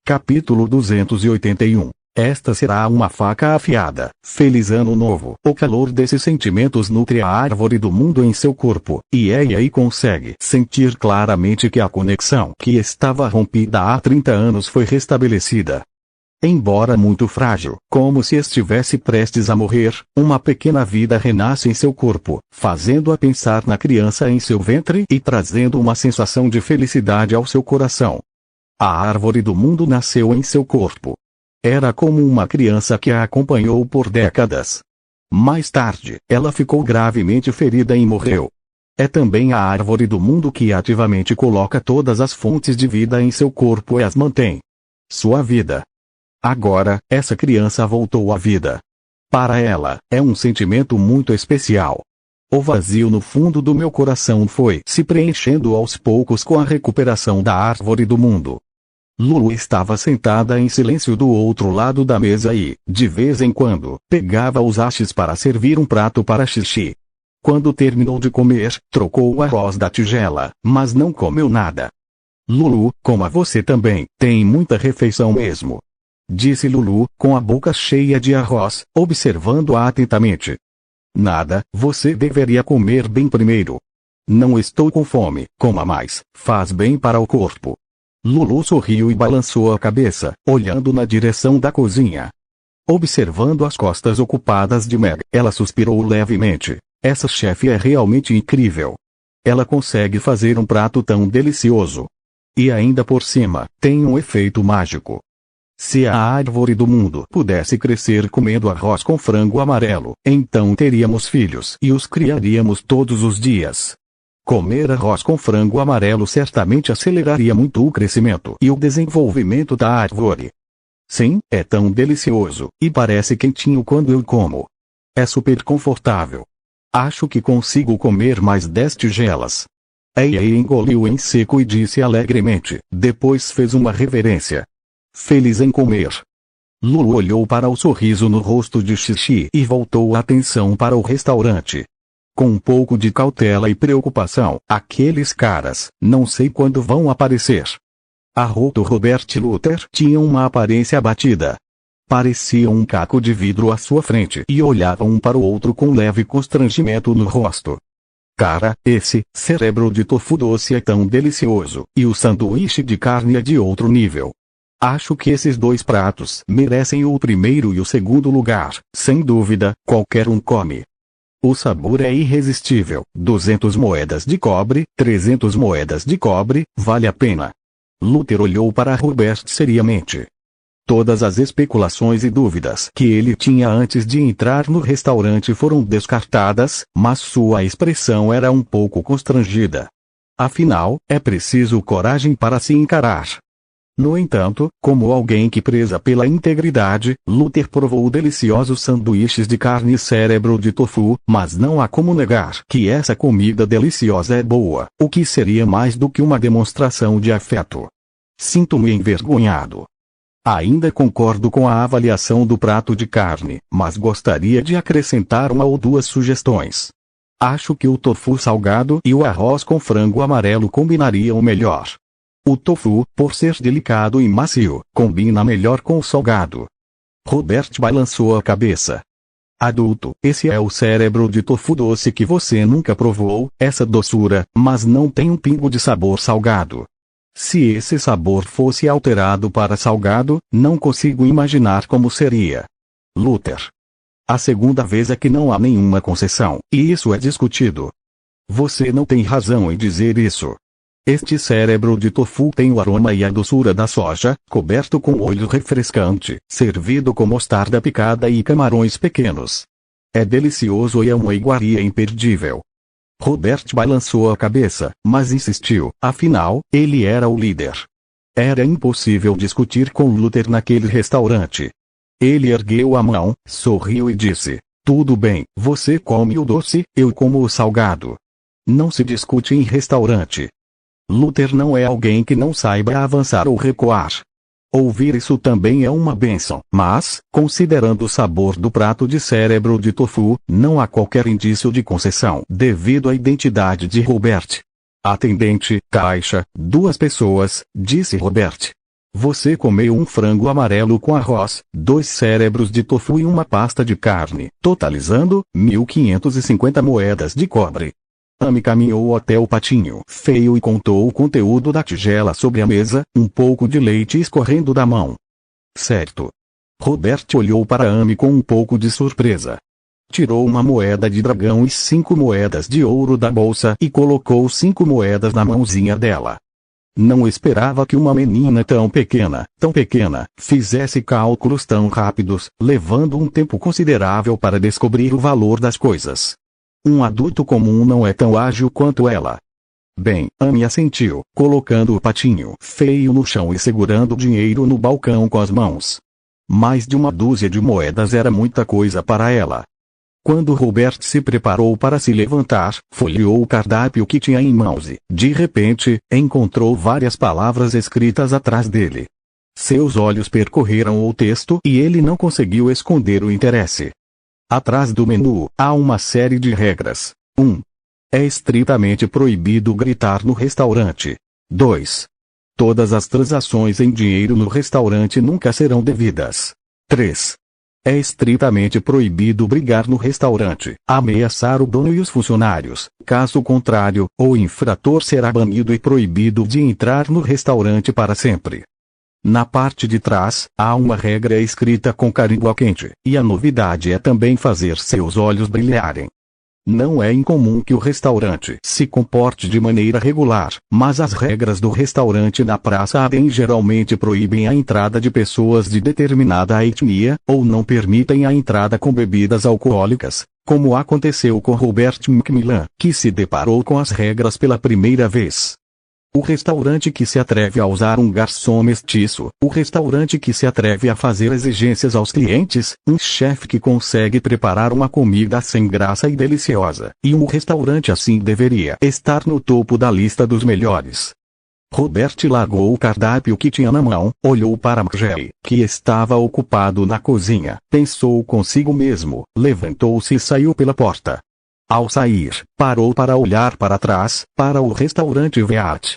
Capítulo 281. Esta será uma faca afiada. Feliz ano novo. O calor desses sentimentos nutre a árvore do mundo em seu corpo, e aí consegue sentir claramente que a conexão que estava rompida há 30 anos foi restabelecida. Embora muito frágil, como se estivesse prestes a morrer, uma pequena vida renasce em seu corpo, fazendo-a pensar na criança em seu ventre e trazendo uma sensação de felicidade ao seu coração. A árvore do mundo nasceu em seu corpo. Era como uma criança que a acompanhou por décadas. Mais tarde, ela ficou gravemente ferida e morreu. É também a árvore do mundo que ativamente coloca todas as fontes de vida em seu corpo e as mantém. Sua vida. Agora, essa criança voltou à vida. Para ela, é um sentimento muito especial. O vazio no fundo do meu coração foi se preenchendo aos poucos com a recuperação da árvore do mundo. Lulu estava sentada em silêncio do outro lado da mesa e, de vez em quando, pegava os hastes para servir um prato para Xixi. Quando terminou de comer, trocou o arroz da tigela, mas não comeu nada. Lulu, coma você também, tem muita refeição mesmo. Disse Lulu, com a boca cheia de arroz, observando-a atentamente. Nada, você deveria comer bem primeiro. Não estou com fome, coma mais, faz bem para o corpo. Lulu sorriu e balançou a cabeça, olhando na direção da cozinha. Observando as costas ocupadas de Meg, ela suspirou levemente. Essa chefe é realmente incrível. Ela consegue fazer um prato tão delicioso. E ainda por cima, tem um efeito mágico. Se a árvore do mundo pudesse crescer comendo arroz com frango amarelo, então teríamos filhos e os criaríamos todos os dias. Comer arroz com frango amarelo certamente aceleraria muito o crescimento e o desenvolvimento da árvore. Sim, é tão delicioso, e parece quentinho quando eu como. É super confortável. Acho que consigo comer mais 10 tigelas. Ei engoliu em seco e disse alegremente, depois fez uma reverência. Feliz em comer. Lulu olhou para o sorriso no rosto de Xixi e voltou a atenção para o restaurante. Com um pouco de cautela e preocupação, aqueles caras, não sei quando vão aparecer. A Ruth Robert Luther tinha uma aparência abatida. Parecia um caco de vidro à sua frente e olhavam um para o outro com leve constrangimento no rosto. Cara, esse cérebro de tofu doce é tão delicioso, e o sanduíche de carne é de outro nível. Acho que esses dois pratos merecem o primeiro e o segundo lugar, sem dúvida, qualquer um come. O sabor é irresistível, 200 moedas de cobre, 300 moedas de cobre, vale a pena. Luther olhou para Robert seriamente. Todas as especulações e dúvidas que ele tinha antes de entrar no restaurante foram descartadas, mas sua expressão era um pouco constrangida. Afinal, é preciso coragem para se encarar. No entanto, como alguém que preza pela integridade, Luther provou deliciosos sanduíches de carne e cérebro de tofu, mas não há como negar que essa comida deliciosa é boa, o que seria mais do que uma demonstração de afeto. Sinto-me envergonhado. Ainda concordo com a avaliação do prato de carne, mas gostaria de acrescentar uma ou duas sugestões. Acho que o tofu salgado e o arroz com frango amarelo combinariam melhor. O tofu, por ser delicado e macio, combina melhor com o salgado. Robert balançou a cabeça. Adulto, esse é o cérebro de tofu doce que você nunca provou, essa doçura, mas não tem um pingo de sabor salgado. Se esse sabor fosse alterado para salgado, não consigo imaginar como seria. Luther. A segunda vez é que não há nenhuma concessão, e isso é discutido. Você não tem razão em dizer isso. Este cérebro de tofu tem o aroma e a doçura da soja, coberto com óleo refrescante, servido com mostarda picada e camarões pequenos. É delicioso e é uma iguaria imperdível. Robert balançou a cabeça, mas insistiu, afinal, ele era o líder. Era impossível discutir com Luther naquele restaurante. Ele ergueu a mão, sorriu e disse, tudo bem, você come o doce, eu como o salgado. Não se discute em restaurante. Luther não é alguém que não saiba avançar ou recuar. Ouvir isso também é uma bênção, mas, considerando o sabor do prato de cérebro de tofu, não há qualquer indício de concessão devido à identidade de Robert. Atendente, caixa, 2 pessoas, disse Robert. Você comeu um frango amarelo com arroz, 2 cérebros de tofu e uma pasta de carne, totalizando 1.550 moedas de cobre. Amy caminhou até o patinho feio e contou o conteúdo da tigela sobre a mesa, um pouco de leite escorrendo da mão. Certo. Robert olhou para Amy com um pouco de surpresa. Tirou uma moeda de dragão e 5 moedas de ouro da bolsa e colocou 5 moedas na mãozinha dela. Não esperava que uma menina tão pequena, fizesse cálculos tão rápidos, levando um tempo considerável para descobrir o valor das coisas. Um adulto comum não é tão ágil quanto ela. Bem, Amy assentiu, colocando o patinho feio no chão e segurando o dinheiro no balcão com as mãos. Mais de uma dúzia de moedas era muita coisa para ela. Quando Robert se preparou para se levantar, folheou o cardápio que tinha em mãos e, de repente, encontrou várias palavras escritas atrás dele. Seus olhos percorreram o texto e ele não conseguiu esconder o interesse. Atrás do menu, há uma série de regras. 1. É estritamente proibido gritar no restaurante. 2. Todas as transações em dinheiro no restaurante nunca serão devidas. 3. É estritamente proibido brigar no restaurante, ameaçar o dono e os funcionários. Caso contrário, o infrator será banido e proibido de entrar no restaurante para sempre. Na parte de trás, há uma regra escrita com carimbo quente, e a novidade é também fazer seus olhos brilharem. Não é incomum que o restaurante se comporte de maneira regular, mas as regras do restaurante na Praça Aden geralmente proíbem a entrada de pessoas de determinada etnia, ou não permitem a entrada com bebidas alcoólicas, como aconteceu com Robert Macmillan, que se deparou com as regras pela primeira vez. O restaurante que se atreve a usar um garçom mestiço, o restaurante que se atreve a fazer exigências aos clientes, um chefe que consegue preparar uma comida sem graça e deliciosa, e um restaurante assim deveria estar no topo da lista dos melhores. Robert largou o cardápio que tinha na mão, olhou para Margery, que estava ocupado na cozinha, pensou consigo mesmo, levantou-se e saiu pela porta. Ao sair, parou para olhar para trás, para o restaurante Veat.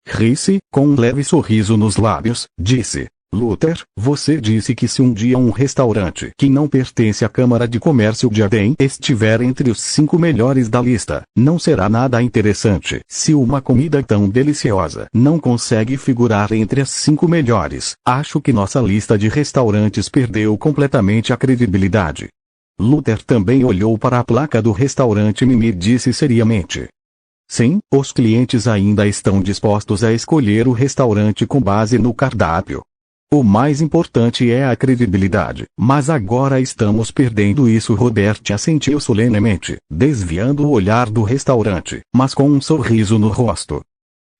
Ri-se, com um leve sorriso nos lábios, disse: Luther, você disse que se um dia um restaurante que não pertence à Câmara de Comércio de Aden estiver entre os 5 melhores da lista, não será nada interessante. Se uma comida tão deliciosa não consegue figurar entre as 5 melhores, acho que nossa lista de restaurantes perdeu completamente a credibilidade. Luther também olhou para a placa do restaurante Mimi e disse seriamente: sim, os clientes ainda estão dispostos a escolher o restaurante com base no cardápio. O mais importante é a credibilidade, mas agora estamos perdendo isso. Robert assentiu solenemente, desviando o olhar do restaurante, mas com um sorriso no rosto.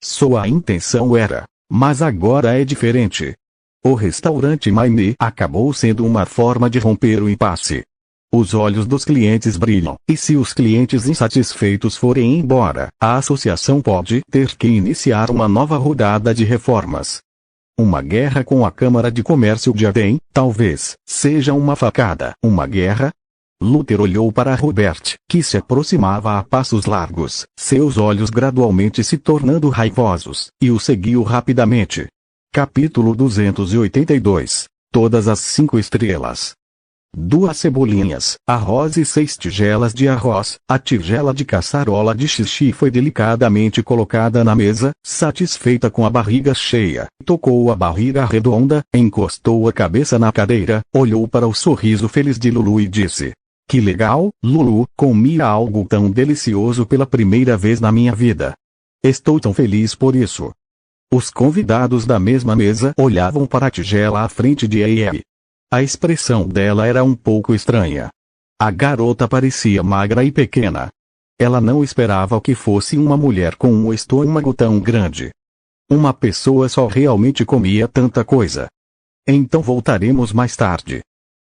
Sua intenção era, mas agora é diferente. O restaurante Mimi acabou sendo uma forma de romper o impasse. Os olhos dos clientes brilham, e se os clientes insatisfeitos forem embora, a associação pode ter que iniciar uma nova rodada de reformas. Uma guerra com a Câmara de Comércio de Aden, talvez, seja uma facada. Uma guerra? Luther olhou para Robert, que se aproximava a passos largos, seus olhos gradualmente se tornando raivosos, e o seguiu rapidamente. Capítulo 282. Todas as 5 estrelas. 2 cebolinhas, arroz e 6 tigelas de arroz. A tigela de caçarola de xixi foi delicadamente colocada na mesa, satisfeita com a barriga cheia. Tocou a barriga redonda, encostou a cabeça na cadeira, olhou para o sorriso feliz de Lulu e disse: que legal, Lulu, comi algo tão delicioso pela primeira vez na minha vida. Estou tão feliz por isso. Os convidados da mesma mesa olhavam para a tigela à frente de Amy. A expressão dela era um pouco estranha. A garota parecia magra e pequena. Ela não esperava que fosse uma mulher com um estômago tão grande. Uma pessoa só realmente comia tanta coisa. Então voltaremos mais tarde.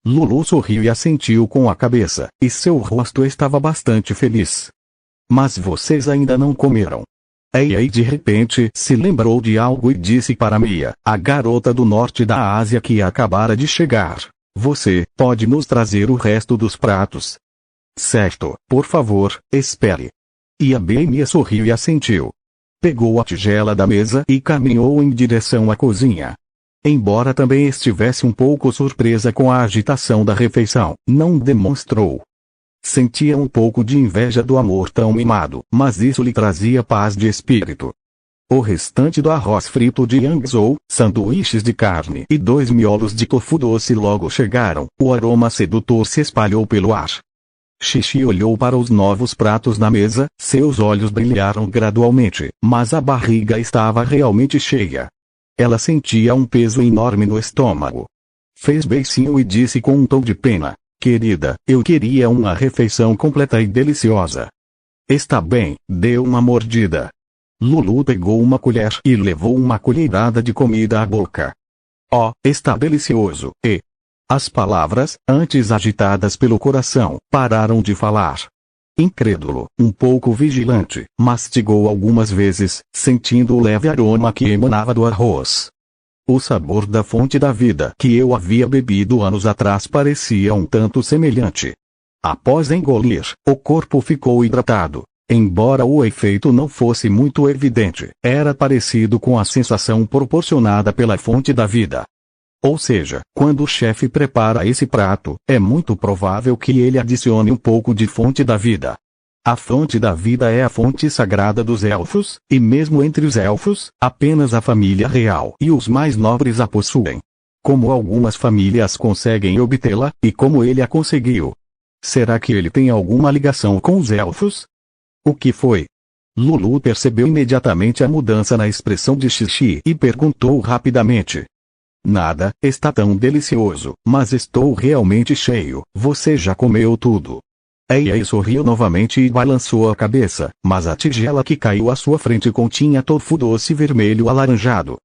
Lulu sorriu e assentiu com a cabeça, e seu rosto estava bastante feliz. Mas vocês ainda não comeram. Ei, de repente se lembrou de algo e disse para Mia, a garota do norte da Ásia que acabara de chegar: você pode nos trazer o resto dos pratos? Certo, por favor, espere. E a Mia sorriu e assentiu. Pegou a tigela da mesa e caminhou em direção à cozinha. Embora também estivesse um pouco surpresa com a agitação da refeição, não demonstrou. Sentia um pouco de inveja do amor tão mimado, mas isso lhe trazia paz de espírito. O restante do arroz frito de Yangzhou, sanduíches de carne e 2 miolos de tofu doce logo chegaram. O aroma sedutor se espalhou pelo ar. Xixi olhou para os novos pratos na mesa, seus olhos brilharam gradualmente, mas a barriga estava realmente cheia. Ela sentia um peso enorme no estômago. Fez beicinho e disse com um tom de pena: querida, eu queria uma refeição completa e deliciosa. Está bem, deu uma mordida. Lulu pegou uma colher e levou uma colherada de comida à boca. Oh, está delicioso, e... As palavras, antes agitadas pelo coração, pararam de falar. Incrédulo, um pouco vigilante, mastigou algumas vezes, sentindo o leve aroma que emanava do arroz. O sabor da fonte da vida que eu havia bebido anos atrás parecia um tanto semelhante. Após engolir, o corpo ficou hidratado. Embora o efeito não fosse muito evidente, era parecido com a sensação proporcionada pela fonte da vida. Ou seja, quando o chefe prepara esse prato, é muito provável que ele adicione um pouco de fonte da vida. A fonte da vida é a fonte sagrada dos elfos, e mesmo entre os elfos, apenas a família real e os mais nobres a possuem. Como algumas famílias conseguem obtê-la, e como ele a conseguiu? Será que ele tem alguma ligação com os elfos? O que foi? Lulu percebeu imediatamente a mudança na expressão de Xixi e perguntou rapidamente. Nada, está tão delicioso, mas estou realmente cheio. Você já comeu tudo? Ei sorriu novamente e balançou a cabeça, mas a tigela que caiu à sua frente continha tofu doce vermelho alaranjado.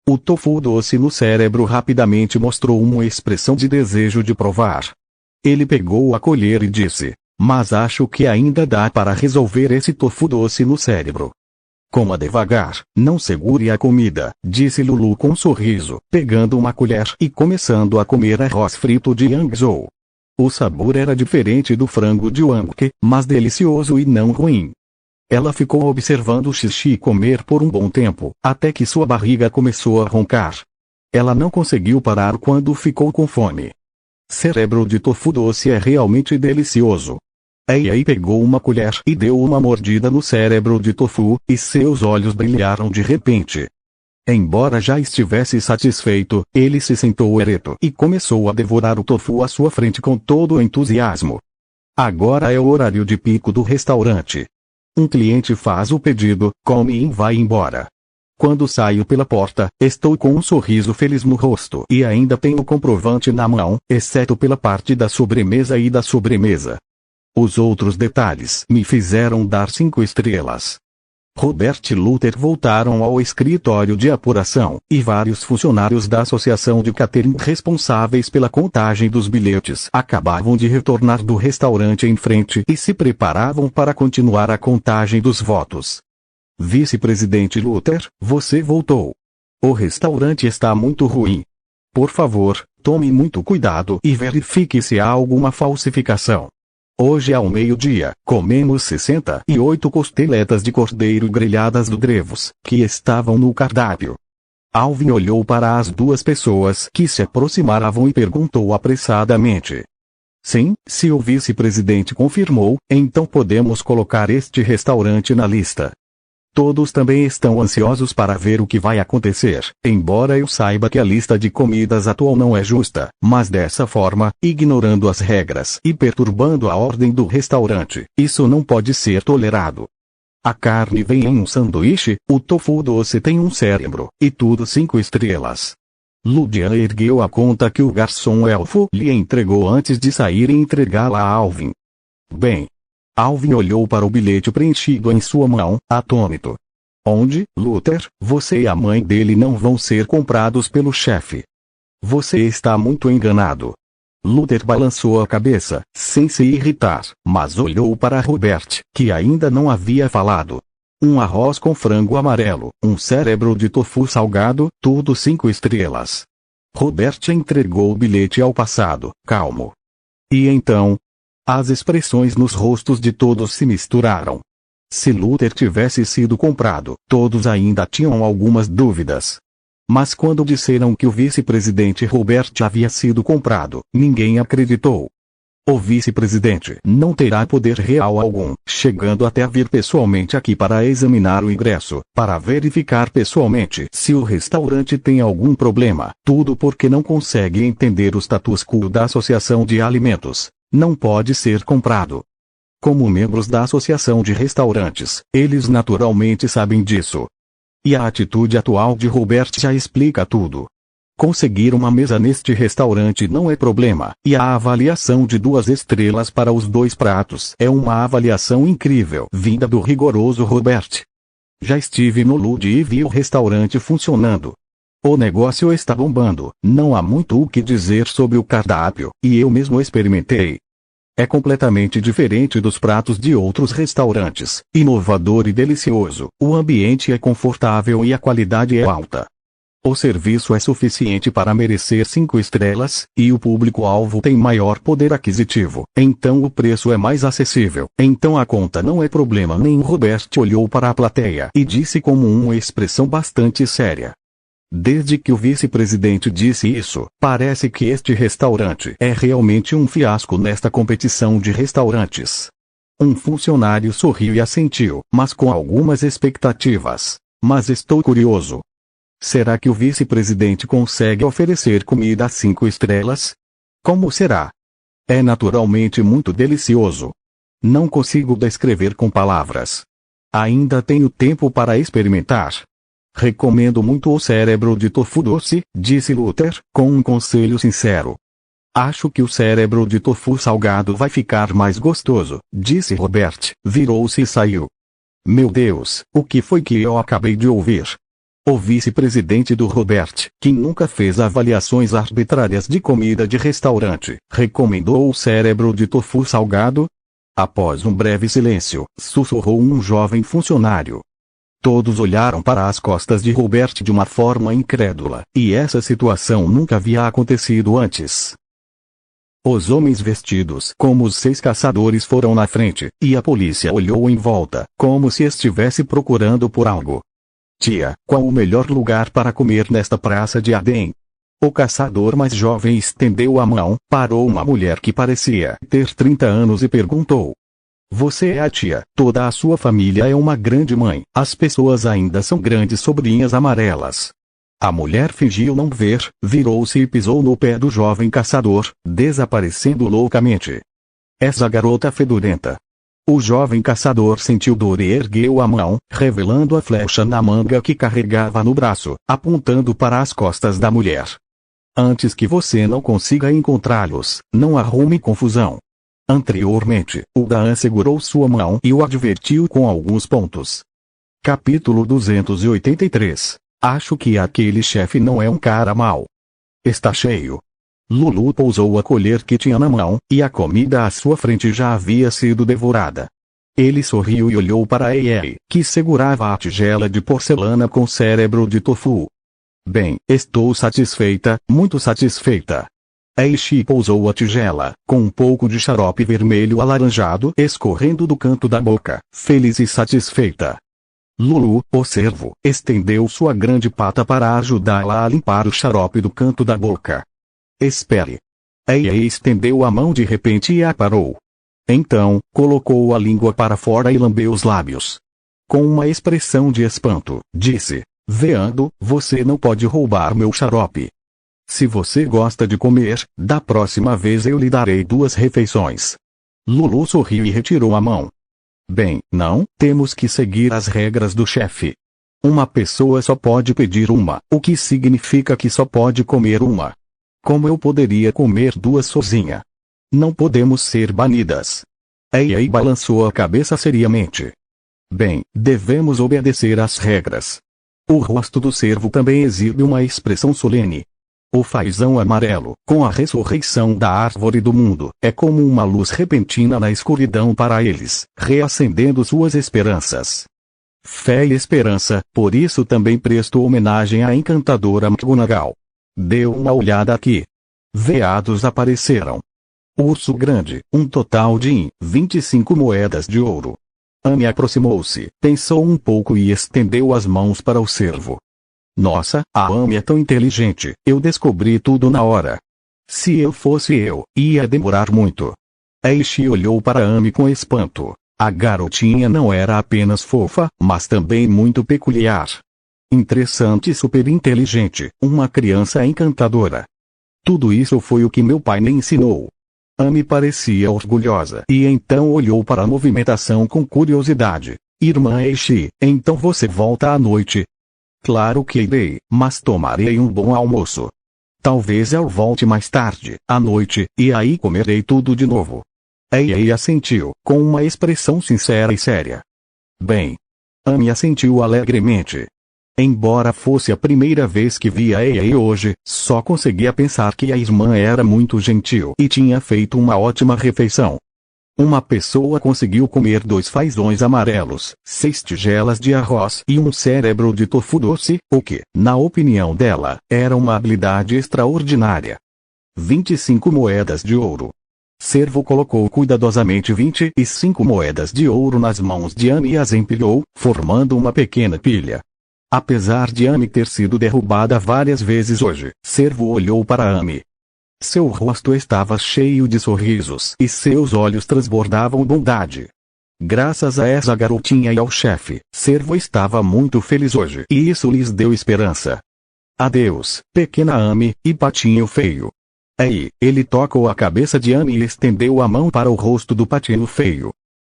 O tofu doce no cérebro rapidamente mostrou uma expressão de desejo de provar. Ele pegou a colher e disse: mas acho que ainda dá para resolver esse tofu doce no cérebro. Coma devagar, não segure a comida, disse Lulu com um sorriso, pegando uma colher e começando a comer arroz frito de Yangzhou. O sabor era diferente do frango de Wangke, mas delicioso e não ruim. Ela ficou observando Xixi comer por um bom tempo, até que sua barriga começou a roncar. Ela não conseguiu parar quando ficou com fome. Cérebro de tofu doce é realmente delicioso. Ei pegou uma colher e deu uma mordida no cérebro de tofu, e seus olhos brilharam de repente. Embora já estivesse satisfeito, ele se sentou ereto e começou a devorar o tofu à sua frente com todo o entusiasmo. Agora é o horário de pico do restaurante. Um cliente faz o pedido, come e vai embora. Quando saio pela porta, estou com um sorriso feliz no rosto e ainda tenho o comprovante na mão, exceto pela parte da sobremesa e da sobremesa. Os outros detalhes me fizeram dar 5 estrelas. Robert e Luther voltaram ao escritório de apuração, e vários funcionários da associação de catering responsáveis pela contagem dos bilhetes acabavam de retornar do restaurante em frente e se preparavam para continuar a contagem dos votos. Vice-presidente Luther, você voltou. O restaurante está muito ruim. Por favor, tome muito cuidado e verifique se há alguma falsificação. Hoje ao meio-dia, comemos 68 costeletas de cordeiro grelhadas do Drevos, que estavam no cardápio. Alvin olhou para as 2 pessoas que se aproximavam e perguntou apressadamente. Sim, se o vice-presidente confirmou, então podemos colocar este restaurante na lista. Todos também estão ansiosos para ver o que vai acontecer, embora eu saiba que a lista de comidas atual não é justa, mas dessa forma, ignorando as regras e perturbando a ordem do restaurante, isso não pode ser tolerado. A carne vem em um sanduíche, o tofu doce tem um cérebro, e tudo 5 estrelas. Ludian ergueu a conta que o garçom elfo lhe entregou antes de sair e entregá-la a Alvin. Bem. Alvin olhou para o bilhete preenchido em sua mão, atônito. Onde, Luther, você e a mãe dele não vão ser comprados pelo chefe. Você está muito enganado. Luther balançou a cabeça, sem se irritar, mas olhou para Robert, que ainda não havia falado. Um arroz com frango amarelo, um cérebro de tofu salgado, tudo 5 estrelas. Robert entregou o bilhete ao passado, calmo. E então? As expressões nos rostos de todos se misturaram. Se Luther tivesse sido comprado, todos ainda tinham algumas dúvidas. Mas quando disseram que o vice-presidente Robert havia sido comprado, ninguém acreditou. O vice-presidente não terá poder real algum, chegando até a vir pessoalmente aqui para examinar o ingresso, para verificar pessoalmente se o restaurante tem algum problema, tudo porque não consegue entender o status quo da Associação de Alimentos. Não pode ser comprado. Como membros da Associação de Restaurantes, eles naturalmente sabem disso. E a atitude atual de Robert já explica tudo. Conseguir uma mesa neste restaurante não é problema, e a avaliação de 2 estrelas para os 2 pratos é uma avaliação incrível vinda do rigoroso Robert. Já estive no Lud e vi o restaurante funcionando. O negócio está bombando, não há muito o que dizer sobre o cardápio, e eu mesmo experimentei. É completamente diferente dos pratos de outros restaurantes, inovador e delicioso, o ambiente é confortável e a qualidade é alta. O serviço é suficiente para merecer 5 estrelas, e o público-alvo tem maior poder aquisitivo, então o preço é mais acessível, então a conta não é problema nenhum. Robert olhou para a plateia e disse com uma expressão bastante séria. Desde que o vice-presidente disse isso, parece que este restaurante é realmente um fiasco nesta competição de restaurantes. Um funcionário sorriu e assentiu, mas com algumas expectativas. Mas estou curioso. Será que o vice-presidente consegue oferecer comida 5 estrelas? Como será? É naturalmente muito delicioso. Não consigo descrever com palavras. Ainda tenho tempo para experimentar. Recomendo muito o cérebro de tofu doce, disse Luther, com um conselho sincero. Acho que o cérebro de tofu salgado vai ficar mais gostoso, disse Robert, virou-se e saiu. Meu Deus, o que foi que eu acabei de ouvir? O vice-presidente do Robert, que nunca fez avaliações arbitrárias de comida de restaurante, recomendou o cérebro de tofu salgado? Após um breve silêncio, sussurrou um jovem funcionário. Todos olharam para as costas de Robert de uma forma incrédula, e essa situação nunca havia acontecido antes. Os homens vestidos como os 6 caçadores foram na frente, e a polícia olhou em volta, como se estivesse procurando por algo. Tia, qual o melhor lugar para comer nesta praça de Arden? O caçador mais jovem estendeu a mão, parou uma mulher que parecia ter 30 anos e perguntou. Você é a tia, toda a sua família é uma grande mãe, as pessoas ainda são grandes sobrinhas amarelas. A mulher fingiu não ver, virou-se e pisou no pé do jovem caçador, desaparecendo loucamente. Essa garota fedorenta. O jovem caçador sentiu dor e ergueu a mão, revelando a flecha na manga que carregava no braço, apontando para as costas da mulher. Antes que você não consiga encontrá-los, não arrume confusão. Anteriormente, o Dan segurou sua mão e o advertiu com alguns pontos. Capítulo 283. Acho que aquele chefe não é um cara mau. Está cheio. Lulu pousou a colher que tinha na mão, e a comida à sua frente já havia sido devorada. Ele sorriu e olhou para Ei, que segurava a tigela de porcelana com cérebro de tofu. Bem, estou satisfeita, muito satisfeita. Eishi pousou a tigela, com um pouco de xarope vermelho alaranjado escorrendo do canto da boca, feliz e satisfeita. Lulu, o cervo, estendeu sua grande pata para ajudá-la a limpar o xarope do canto da boca. Espere. Ei estendeu a mão de repente e a parou. Então, colocou a língua para fora e lambeu os lábios. Com uma expressão de espanto, disse, Veando, você não pode roubar meu xarope. Se você gosta de comer, da próxima vez eu lhe darei 2 refeições. Lulu sorriu e retirou a mão. Bem, não, temos que seguir as regras do chefe. Uma pessoa só pode pedir uma, o que significa que só pode comer uma. Como eu poderia comer 2 sozinha? Não podemos ser banidas. Ei balançou a cabeça seriamente. Bem, devemos obedecer às regras. O rosto do cervo também exibe uma expressão solene. O fazão amarelo, com a ressurreição da árvore do mundo, é como uma luz repentina na escuridão para eles, reacendendo suas esperanças. Fé e esperança, por isso também presto homenagem à encantadora McGonagall. Deu uma olhada aqui. Veados apareceram. Urso grande, um total de 25 moedas de ouro. Amy aproximou-se, pensou um pouco e estendeu as mãos para o cervo. Nossa, a Amy é tão inteligente, eu descobri tudo na hora. Se eu fosse eu, ia demorar muito. Eishi olhou para Amy com espanto. A garotinha não era apenas fofa, mas também muito peculiar. Interessante e super inteligente, uma criança encantadora. Tudo isso foi o que meu pai me ensinou. Amy parecia orgulhosa e então olhou para a movimentação com curiosidade. Irmã Eishi, então você volta à noite? Claro que irei, mas tomarei um bom almoço. Talvez eu volte mais tarde, à noite, e aí comerei tudo de novo. Ei assentiu, com uma expressão sincera e séria. Bem. Amy assentiu alegremente. Embora fosse a primeira vez que via Ei hoje, só conseguia pensar que a irmã era muito gentil e tinha feito uma ótima refeição. Uma pessoa conseguiu comer 2 fazões amarelos, 6 tigelas de arroz e um cérebro de tofu doce, o que, na opinião dela, era uma habilidade extraordinária. 25 moedas de ouro. Servo colocou cuidadosamente 25 moedas de ouro nas mãos de Amy e as empilhou, formando uma pequena pilha. Apesar de Amy ter sido derrubada várias vezes hoje, Servo olhou para Amy. Seu rosto estava cheio de sorrisos e seus olhos transbordavam bondade. Graças a essa garotinha e ao chefe, Servo estava muito feliz hoje e isso lhes deu esperança. Adeus, pequena Amy, e patinho feio. Ei, ele tocou a cabeça de Amy e estendeu a mão para o rosto do patinho feio.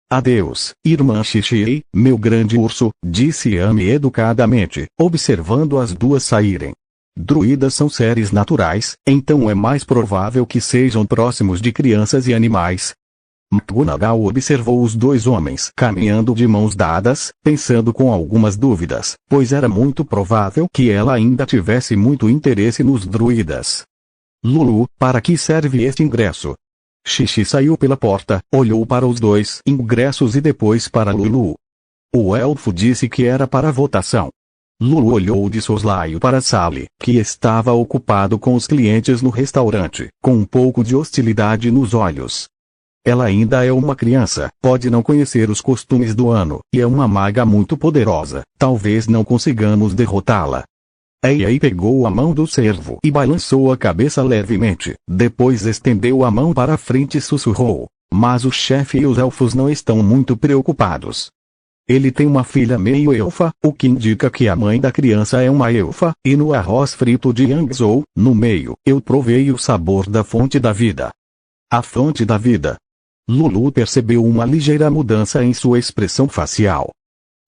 Adeus, irmã Xixi, meu grande urso, disse Amy educadamente, observando as duas saírem. Druidas são seres naturais, então é mais provável que sejam próximos de crianças e animais. McGonagall observou os 2 homens caminhando de mãos dadas, pensando com algumas dúvidas, pois era muito provável que ela ainda tivesse muito interesse nos druidas. Lulu, para que serve este ingresso? Xixi saiu pela porta, olhou para os 2 ingressos e depois para Lulu. O elfo disse que era para votação. Lulu olhou de soslaio para Sally, que estava ocupado com os clientes no restaurante, com um pouco de hostilidade nos olhos. Ela ainda é uma criança, pode não conhecer os costumes do ano, e é uma maga muito poderosa, talvez não consigamos derrotá-la. Ei pegou a mão do servo e balançou a cabeça levemente, depois estendeu a mão para frente e sussurrou, mas o chefe e os elfos não estão muito preocupados. Ele tem uma filha meio elfa, o que indica que a mãe da criança é uma elfa, e no arroz frito de Yangzhou, no meio, eu provei o sabor da fonte da vida. A fonte da vida. Lulu percebeu uma ligeira mudança em sua expressão facial.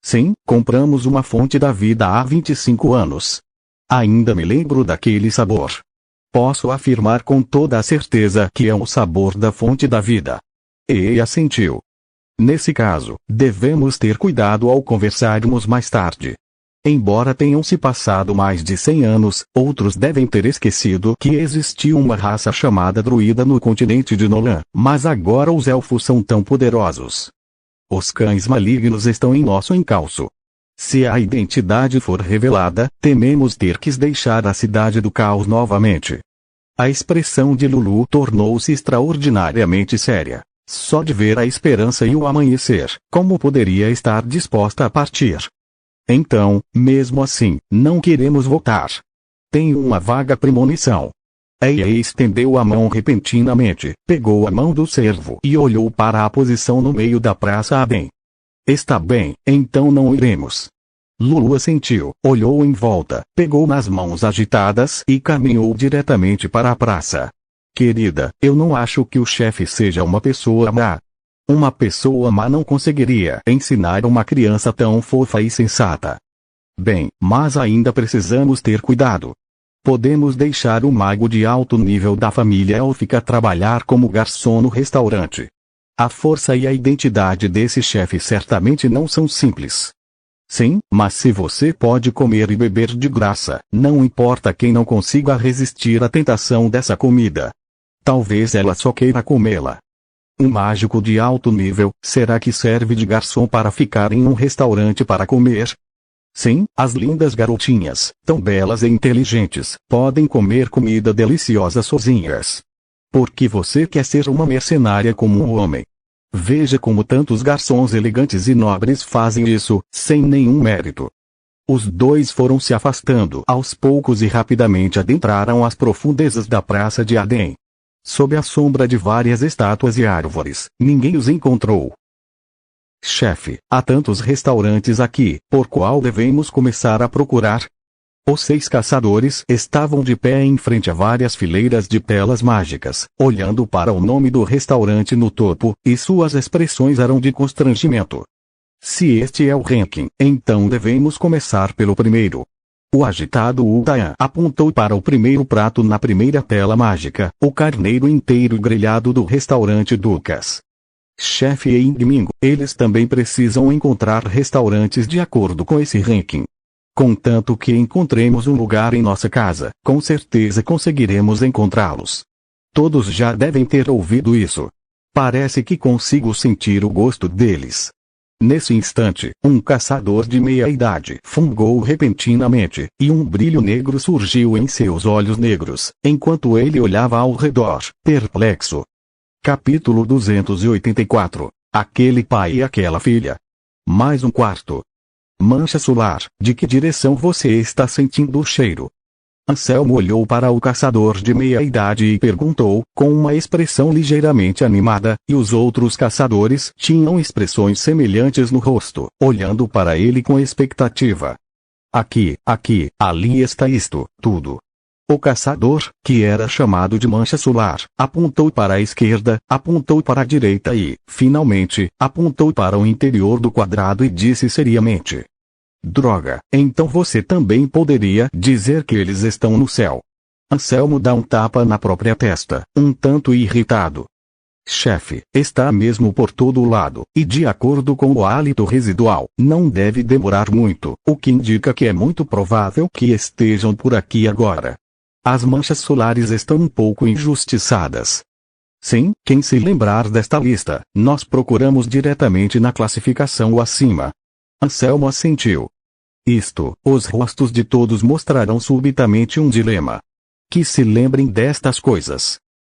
Sim, compramos uma fonte da vida há 25 anos. Ainda me lembro daquele sabor. Posso afirmar com toda a certeza que é o sabor da fonte da vida. E assentiu. Nesse caso, devemos ter cuidado ao conversarmos mais tarde. Embora tenham se passado mais de 100 anos, outros devem ter esquecido que existia uma raça chamada druida no continente de Nolan, mas agora os elfos são tão poderosos. Os cães malignos estão em nosso encalço. Se a identidade for revelada, tememos ter que deixar a cidade do caos novamente. A expressão de Lulu tornou-se extraordinariamente séria. Só de ver a esperança e o amanhecer, como poderia estar disposta a partir? Então, mesmo assim, não queremos voltar. Tenho uma vaga premonição. Ei estendeu a mão repentinamente, pegou a mão do servo e olhou para a posição no meio da praça a bem. Está bem, então não iremos. Lulu assentiu, olhou em volta, pegou nas mãos agitadas e caminhou diretamente para a praça. Querida, eu não acho que o chefe seja uma pessoa má. Uma pessoa má não conseguiria ensinar uma criança tão fofa e sensata. Bem, mas ainda precisamos ter cuidado. Podemos deixar o mago de alto nível da família élfica trabalhar como garçom no restaurante. A força e a identidade desse chefe certamente não são simples. Sim, mas se você pode comer e beber de graça, não importa quem não consiga resistir à tentação dessa comida. Talvez ela só queira comê-la. Um mágico de alto nível, será que serve de garçom para ficar em um restaurante para comer? Sim, as lindas garotinhas, tão belas e inteligentes, podem comer comida deliciosa sozinhas. Porque você quer ser uma mercenária como um homem. Veja como tantos garçons elegantes e nobres fazem isso, sem nenhum mérito. Os dois foram se afastando aos poucos e rapidamente adentraram as profundezas da Praça de Adem. Sob a sombra de várias estátuas e árvores, ninguém os encontrou. Chefe, há tantos restaurantes aqui, por qual devemos começar a procurar? Os 6 caçadores estavam de pé em frente a várias fileiras de telas mágicas, olhando para o nome do restaurante no topo, e suas expressões eram de constrangimento. Se este é o ranking, então devemos começar pelo primeiro. O agitado Utayan apontou para o primeiro prato na primeira tela mágica, o carneiro inteiro grelhado do restaurante Ducas. Chefe e Ingmingo, eles também precisam encontrar restaurantes de acordo com esse ranking. Contanto que encontremos um lugar em nossa casa, com certeza conseguiremos encontrá-los. Todos já devem ter ouvido isso. Parece que consigo sentir o gosto deles. Nesse instante, um caçador de meia-idade fungou repentinamente, e um brilho negro surgiu em seus olhos negros, enquanto ele olhava ao redor, perplexo. Capítulo 284. Aquele pai e aquela filha. Mais um quarto. Mancha solar, de que direção você está sentindo o cheiro? Anselmo olhou para o caçador de meia-idade e perguntou, com uma expressão ligeiramente animada, e os outros caçadores tinham expressões semelhantes no rosto, olhando para ele com expectativa. Aqui, ali está isto, tudo. O caçador, que era chamado de Mancha Solar, apontou para a esquerda, apontou para a direita e, finalmente, apontou para o interior do quadrado e disse seriamente: Droga, então você também poderia dizer que eles estão no céu. Anselmo dá um tapa na própria testa, um tanto irritado. Chefe, está mesmo por todo lado, e de acordo com o hálito residual, não deve demorar muito, o que indica que é muito provável que estejam por aqui agora. As manchas solares estão um pouco injustiçadas. Sim, quem se lembrar desta lista, nós procuramos diretamente na classificação acima. Anselmo assentiu. Os rostos de todos mostrarão subitamente um dilema. Que se lembrem destas coisas.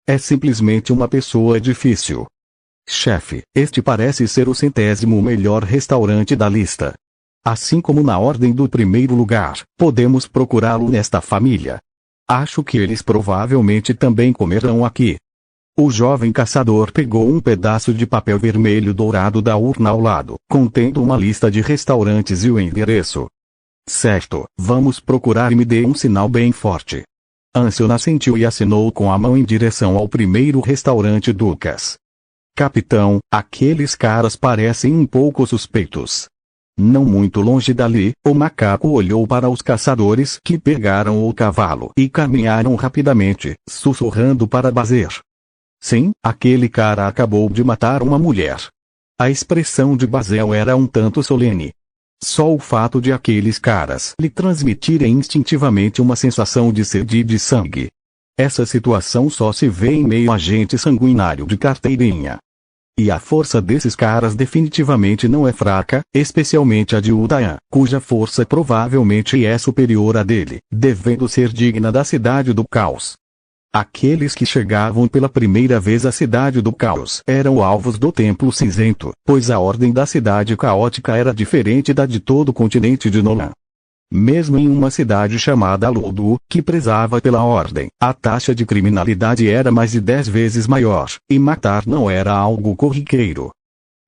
É simplesmente uma pessoa difícil. Chefe, este parece ser o 100º melhor restaurante da lista. Assim como na ordem do primeiro lugar, podemos procurá-lo nesta família. Acho que eles provavelmente também comerão aqui. O jovem caçador pegou um pedaço de papel vermelho dourado da urna ao lado, contendo uma lista de restaurantes e o endereço. Certo, vamos procurar e me dê um sinal bem forte. Anselmo assentiu e assinou com a mão em direção ao primeiro restaurante Ducas. Capitão, aqueles caras parecem um pouco suspeitos. Não muito longe dali, o macaco olhou para os caçadores que pegaram o cavalo e caminharam rapidamente, sussurrando para Bazer. Sim, aquele cara acabou de matar uma mulher. A expressão de Bazel era um tanto solene. Só o fato de aqueles caras lhe transmitirem instintivamente uma sensação de sede de sangue. Essa situação só se vê em meio a gente sanguinário de carteirinha. E a força desses caras definitivamente não é fraca, especialmente a de Utayan, cuja força provavelmente é superior à dele, devendo ser digna da Cidade do Caos. Aqueles que chegavam pela primeira vez à Cidade do Caos eram alvos do Templo Cinzento, pois a ordem da Cidade Caótica era diferente da de todo o continente de Nolan. Mesmo em uma cidade chamada Lodu, que prezava pela ordem, a taxa de criminalidade era mais de 10 vezes maior, e matar não era algo corriqueiro.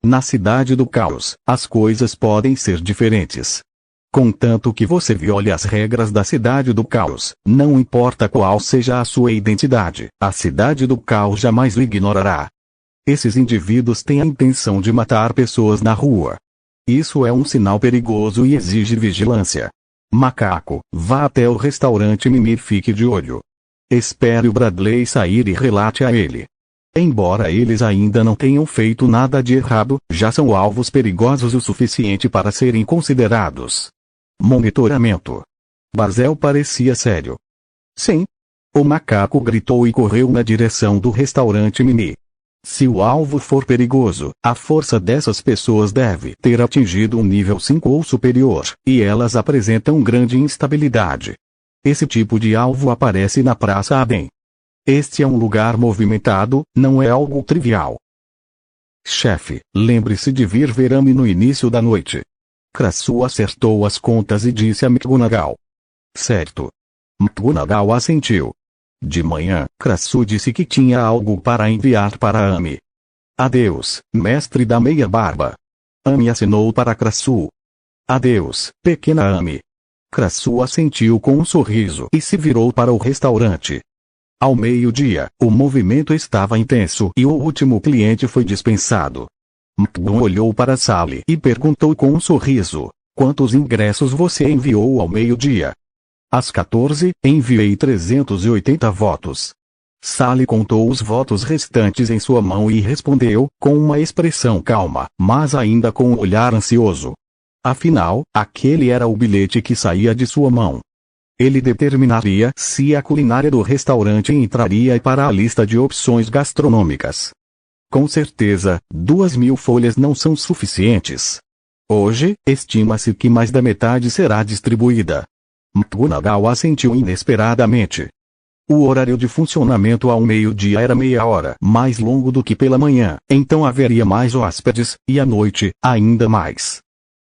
Na Cidade do Caos, as coisas podem ser diferentes. Contanto que você viole as regras da Cidade do Caos, não importa qual seja a sua identidade, a Cidade do Caos jamais o ignorará. Esses indivíduos têm a intenção de matar pessoas na rua. Isso é um sinal perigoso e exige vigilância. Macaco, vá até o restaurante Mimir e fique de olho. Espere o Bradley sair e relate a ele. Embora eles ainda não tenham feito nada de errado, já são alvos perigosos o suficiente para serem considerados. Monitoramento. Bazel parecia sério. Sim. O macaco gritou e correu na direção do restaurante Mimi. Se o alvo for perigoso, a força dessas pessoas deve ter atingido um nível 5 ou superior, e elas apresentam grande instabilidade. Esse tipo de alvo aparece na Praça Adem. Este é um lugar movimentado, não é algo trivial. Chefe, lembre-se de vir ver-me no início da noite. Krassu acertou as contas e disse a McGonagall. Certo. McGonagall assentiu. De manhã, Krassu disse que tinha algo para enviar para Amy. Adeus, mestre da meia barba. Amy acenou para Krassu. Adeus, pequena Amy. Krassu assentiu com um sorriso e se virou para o restaurante. Ao meio-dia, o movimento estava intenso e o último cliente foi dispensado. McGonagall olhou para Sally e perguntou com um sorriso: quantos ingressos você enviou ao meio-dia? Às 14, enviei 380 votos. Sally contou os votos restantes em sua mão e respondeu, com uma expressão calma, mas ainda com um olhar ansioso. Afinal, aquele era o bilhete que saía de sua mão. Ele determinaria se a culinária do restaurante entraria para a lista de opções gastronômicas. Com certeza, 2.000 folhas não são suficientes. Hoje, estima-se que mais da metade será distribuída. McGonagall assentiu inesperadamente. O horário de funcionamento ao meio-dia era meia hora mais longo do que pela manhã, então haveria mais hóspedes, e à noite, ainda mais.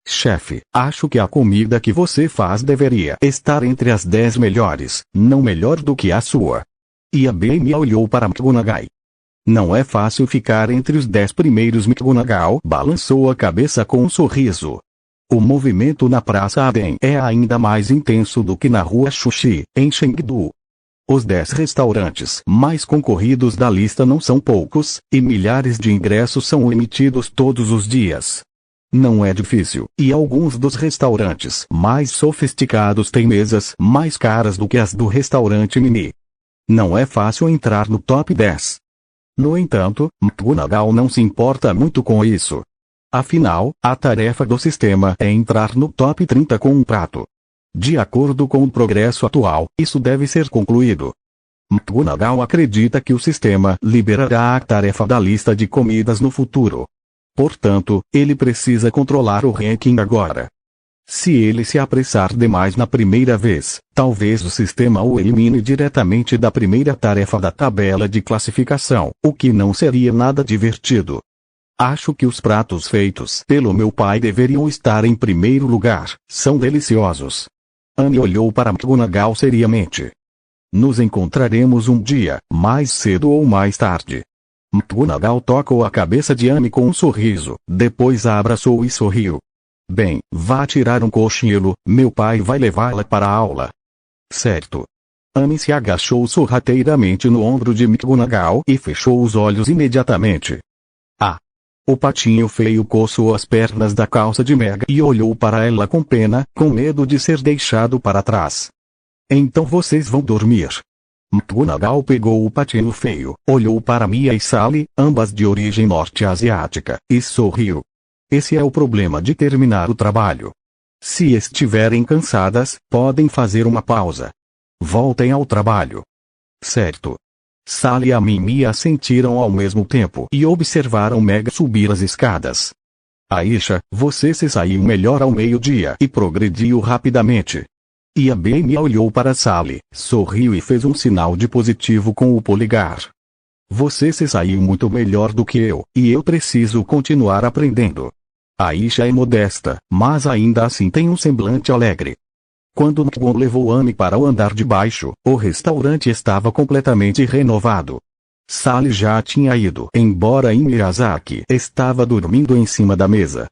Chefe, acho que a comida que você faz deveria estar entre as 10 melhores, não melhor do que a sua. E a Amy olhou para McGonagall. Não é fácil ficar entre os 10 primeiros. McGonagall balançou a cabeça com um sorriso. O movimento na Praça Aden é ainda mais intenso do que na Rua Xuxi, em Chengdu. Os 10 restaurantes mais concorridos da lista não são poucos, e milhares de ingressos são emitidos todos os dias. Não é difícil, e alguns dos restaurantes mais sofisticados têm mesas mais caras do que as do restaurante Mini. Não é fácil entrar no top 10. No entanto, McGonagall não se importa muito com isso. Afinal, a tarefa do sistema é entrar no top 30 com um prato. De acordo com o progresso atual, isso deve ser concluído. McGonagall acredita que o sistema liberará a tarefa da lista de comidas no futuro. Portanto, ele precisa controlar o ranking agora. Se ele se apressar demais na primeira vez, talvez o sistema o elimine diretamente da primeira tarefa da tabela de classificação, o que não seria nada divertido. Acho que os pratos feitos pelo meu pai deveriam estar em primeiro lugar, são deliciosos. Amy olhou para McGonagall seriamente. Nos encontraremos um dia, mais cedo ou mais tarde. McGonagall tocou a cabeça de Amy com um sorriso, depois a abraçou e sorriu. Bem, vá tirar um cochilo, meu pai vai levá-la para a aula. Certo. Amy se agachou sorrateiramente no ombro de McGonagall e fechou os olhos imediatamente. Ah! O patinho feio coçou as pernas da calça de Meg e olhou para ela com pena, com medo de ser deixado para trás. Então vocês vão dormir. McGonagall pegou o patinho feio, olhou para Mia e Sally, ambas de origem norte-asiática, e sorriu. Esse é o problema de terminar o trabalho. Se estiverem cansadas, podem fazer uma pausa. Voltem ao trabalho. Certo. Sally e Mia assentiram ao mesmo tempo e observaram Meg subir as escadas. Aisha, você se saiu melhor ao meio-dia e progrediu rapidamente. E a Amy olhou para Sally, sorriu e fez um sinal de positivo com o polegar. Você se saiu muito melhor do que eu, e eu preciso continuar aprendendo. Aisha é modesta, mas ainda assim tem um semblante alegre. Quando McGonagall levou Amy para o andar de baixo, o restaurante estava completamente renovado. Sally já tinha ido embora e Miyazaki estava dormindo em cima da mesa.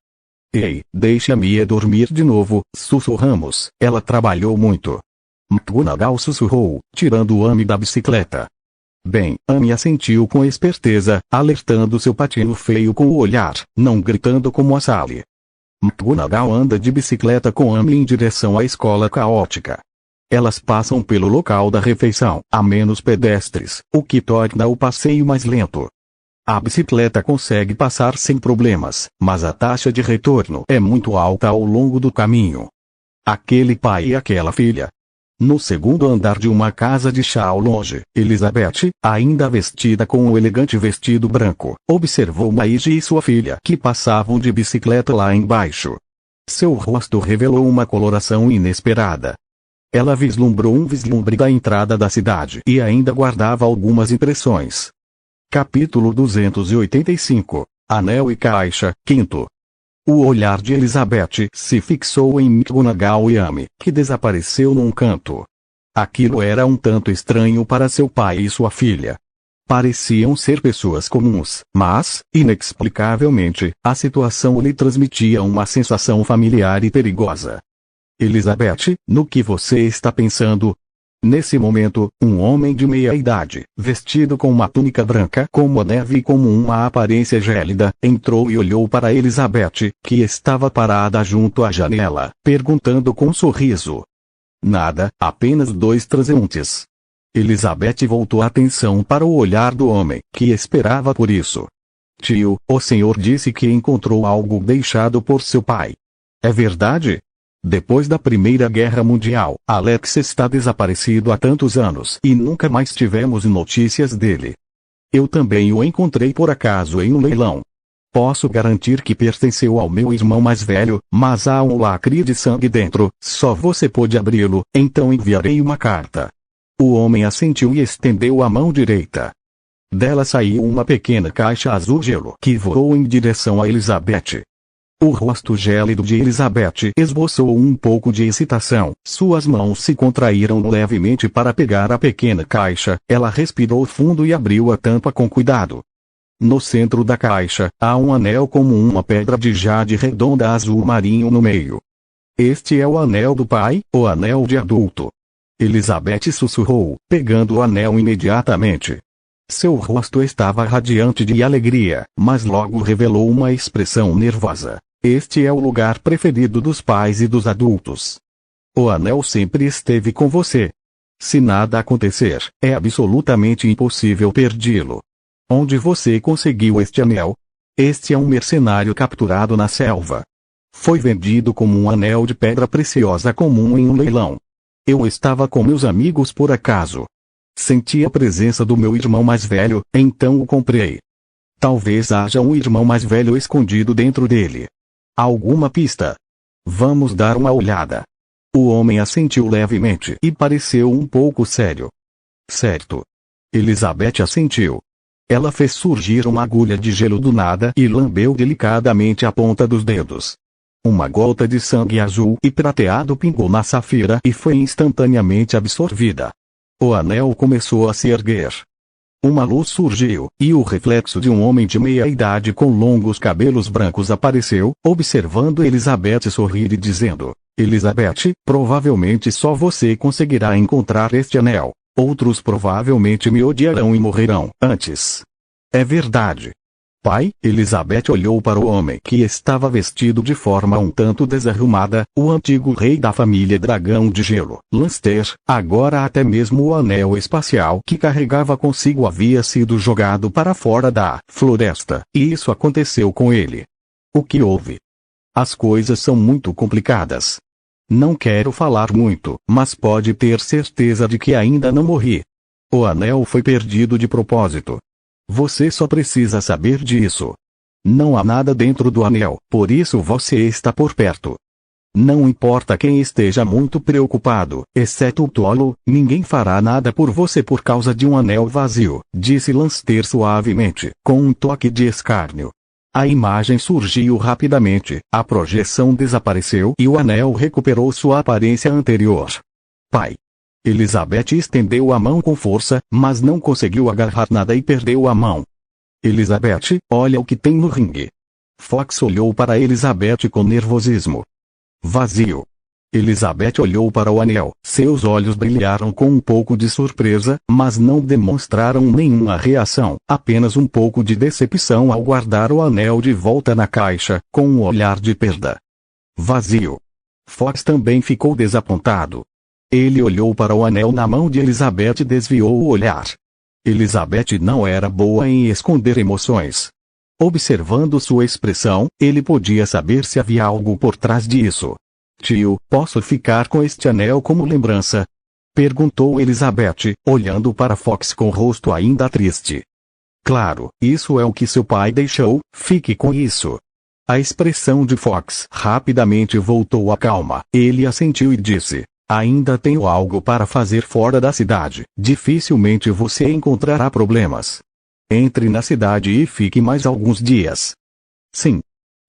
Ei, deixe a Mia dormir de novo, sussurramos, ela trabalhou muito. McGonagall sussurrou, tirando Amy da bicicleta. Bem, Amy assentiu com esperteza, alertando seu patinho feio com o olhar, não gritando como a Sally. McGonagall anda de bicicleta com Amy em direção à escola caótica. Elas passam pelo local da refeição, a menos pedestres, o que torna o passeio mais lento. A bicicleta consegue passar sem problemas, mas a taxa de retorno é muito alta ao longo do caminho. Aquele pai e aquela filha. No segundo andar de uma casa de chá ao longe, Elizabeth, ainda vestida com um elegante vestido branco, observou Maiji e sua filha que passavam de bicicleta lá embaixo. Seu rosto revelou uma coloração inesperada. Ela vislumbrou um vislumbre da entrada da cidade e ainda guardava algumas impressões. Capítulo 285. Anel e Caixa, 5º. O olhar de Elizabeth se fixou em McGonagall e Amy, que desapareceu num canto. Aquilo era um tanto estranho para seu pai e sua filha. Pareciam ser pessoas comuns, mas, inexplicavelmente, a situação lhe transmitia uma sensação familiar e perigosa. Elizabeth, no que você está pensando? Nesse momento, um homem de meia-idade, vestido com uma túnica branca como a neve e com uma aparência gélida, entrou e olhou para Elizabeth, que estava parada junto à janela, perguntando com um sorriso. Nada, apenas 2 transeuntes. Elizabeth voltou a atenção para o olhar do homem, que esperava por isso. Tio, o senhor disse que encontrou algo deixado por seu pai. É verdade? Depois da Primeira Guerra Mundial, Alex está desaparecido há tantos anos e nunca mais tivemos notícias dele. Eu também o encontrei por acaso em um leilão. Posso garantir que pertenceu ao meu irmão mais velho, mas há um lacre de sangue dentro, só você pode abri-lo, então enviarei uma carta. O homem assentiu e estendeu a mão direita. Dela saiu uma pequena caixa azul gelo que voou em direção a Elizabeth. O rosto gélido de Elizabeth esboçou um pouco de excitação, suas mãos se contraíram levemente para pegar a pequena caixa, ela respirou fundo e abriu a tampa com cuidado. No centro da caixa, há um anel como uma pedra de jade redonda azul marinho no meio. Este é o anel do pai, o anel de adulto. Elizabeth sussurrou, pegando o anel imediatamente. Seu rosto estava radiante de alegria, mas logo revelou uma expressão nervosa. Este é o lugar preferido dos pais e dos adultos. O anel sempre esteve com você. Se nada acontecer, é absolutamente impossível perdê-lo. Onde você conseguiu este anel? Este é um mercenário capturado na selva. Foi vendido como um anel de pedra preciosa comum em um leilão. Eu estava com meus amigos por acaso. Senti a presença do meu irmão mais velho, então o comprei. Talvez haja um irmão mais velho escondido dentro dele. Alguma pista? Vamos dar uma olhada. O homem assentiu levemente e pareceu um pouco sério. Certo. Elizabeth assentiu. Ela fez surgir uma agulha de gelo do nada e lambeu delicadamente a ponta dos dedos. Uma gota de sangue azul e prateado pingou na safira e foi instantaneamente absorvida. O anel começou a se erguer. Uma luz surgiu, e o reflexo de um homem de meia-idade com longos cabelos brancos apareceu, observando Elizabeth sorrir e dizendo: Elizabeth, provavelmente só você conseguirá encontrar este anel. Outros provavelmente me odiarão e morrerão antes. É verdade. Pai, Elizabeth olhou para o homem que estava vestido de forma um tanto desarrumada, o antigo rei da família Dragão de Gelo, Lannister. Agora até mesmo o anel espacial que carregava consigo havia sido jogado para fora da floresta, e isso aconteceu com ele. O que houve? As coisas são muito complicadas. Não quero falar muito, mas pode ter certeza de que ainda não morri. O anel foi perdido de propósito. Você só precisa saber disso. Não há nada dentro do anel, por isso você está por perto. Não importa quem esteja muito preocupado, exceto o tolo, ninguém fará nada por você por causa de um anel vazio, disse Lannister suavemente, com um toque de escárnio. A imagem surgiu rapidamente, a projeção desapareceu e o anel recuperou sua aparência anterior. Pai. Elizabeth estendeu a mão com força, mas não conseguiu agarrar nada e perdeu a mão. Elizabeth, olha o que tem no ringue. Fox olhou para Elizabeth com nervosismo. Vazio. Elizabeth olhou para o anel, seus olhos brilharam com um pouco de surpresa, mas não demonstraram nenhuma reação, apenas um pouco de decepção ao guardar o anel de volta na caixa, com um olhar de perda. Vazio. Fox também ficou desapontado. Ele olhou para o anel na mão de Elizabeth e desviou o olhar. Elizabeth não era boa em esconder emoções. Observando sua expressão, ele podia saber se havia algo por trás disso. Tio, posso ficar com este anel como lembrança? Perguntou Elizabeth, olhando para Fox com o rosto ainda triste. Claro, isso é o que seu pai deixou, fique com isso. A expressão de Fox rapidamente voltou à calma. Ele assentiu e disse: ainda tenho algo para fazer fora da cidade. Dificilmente você encontrará problemas. Entre na cidade e fique mais alguns dias. Sim.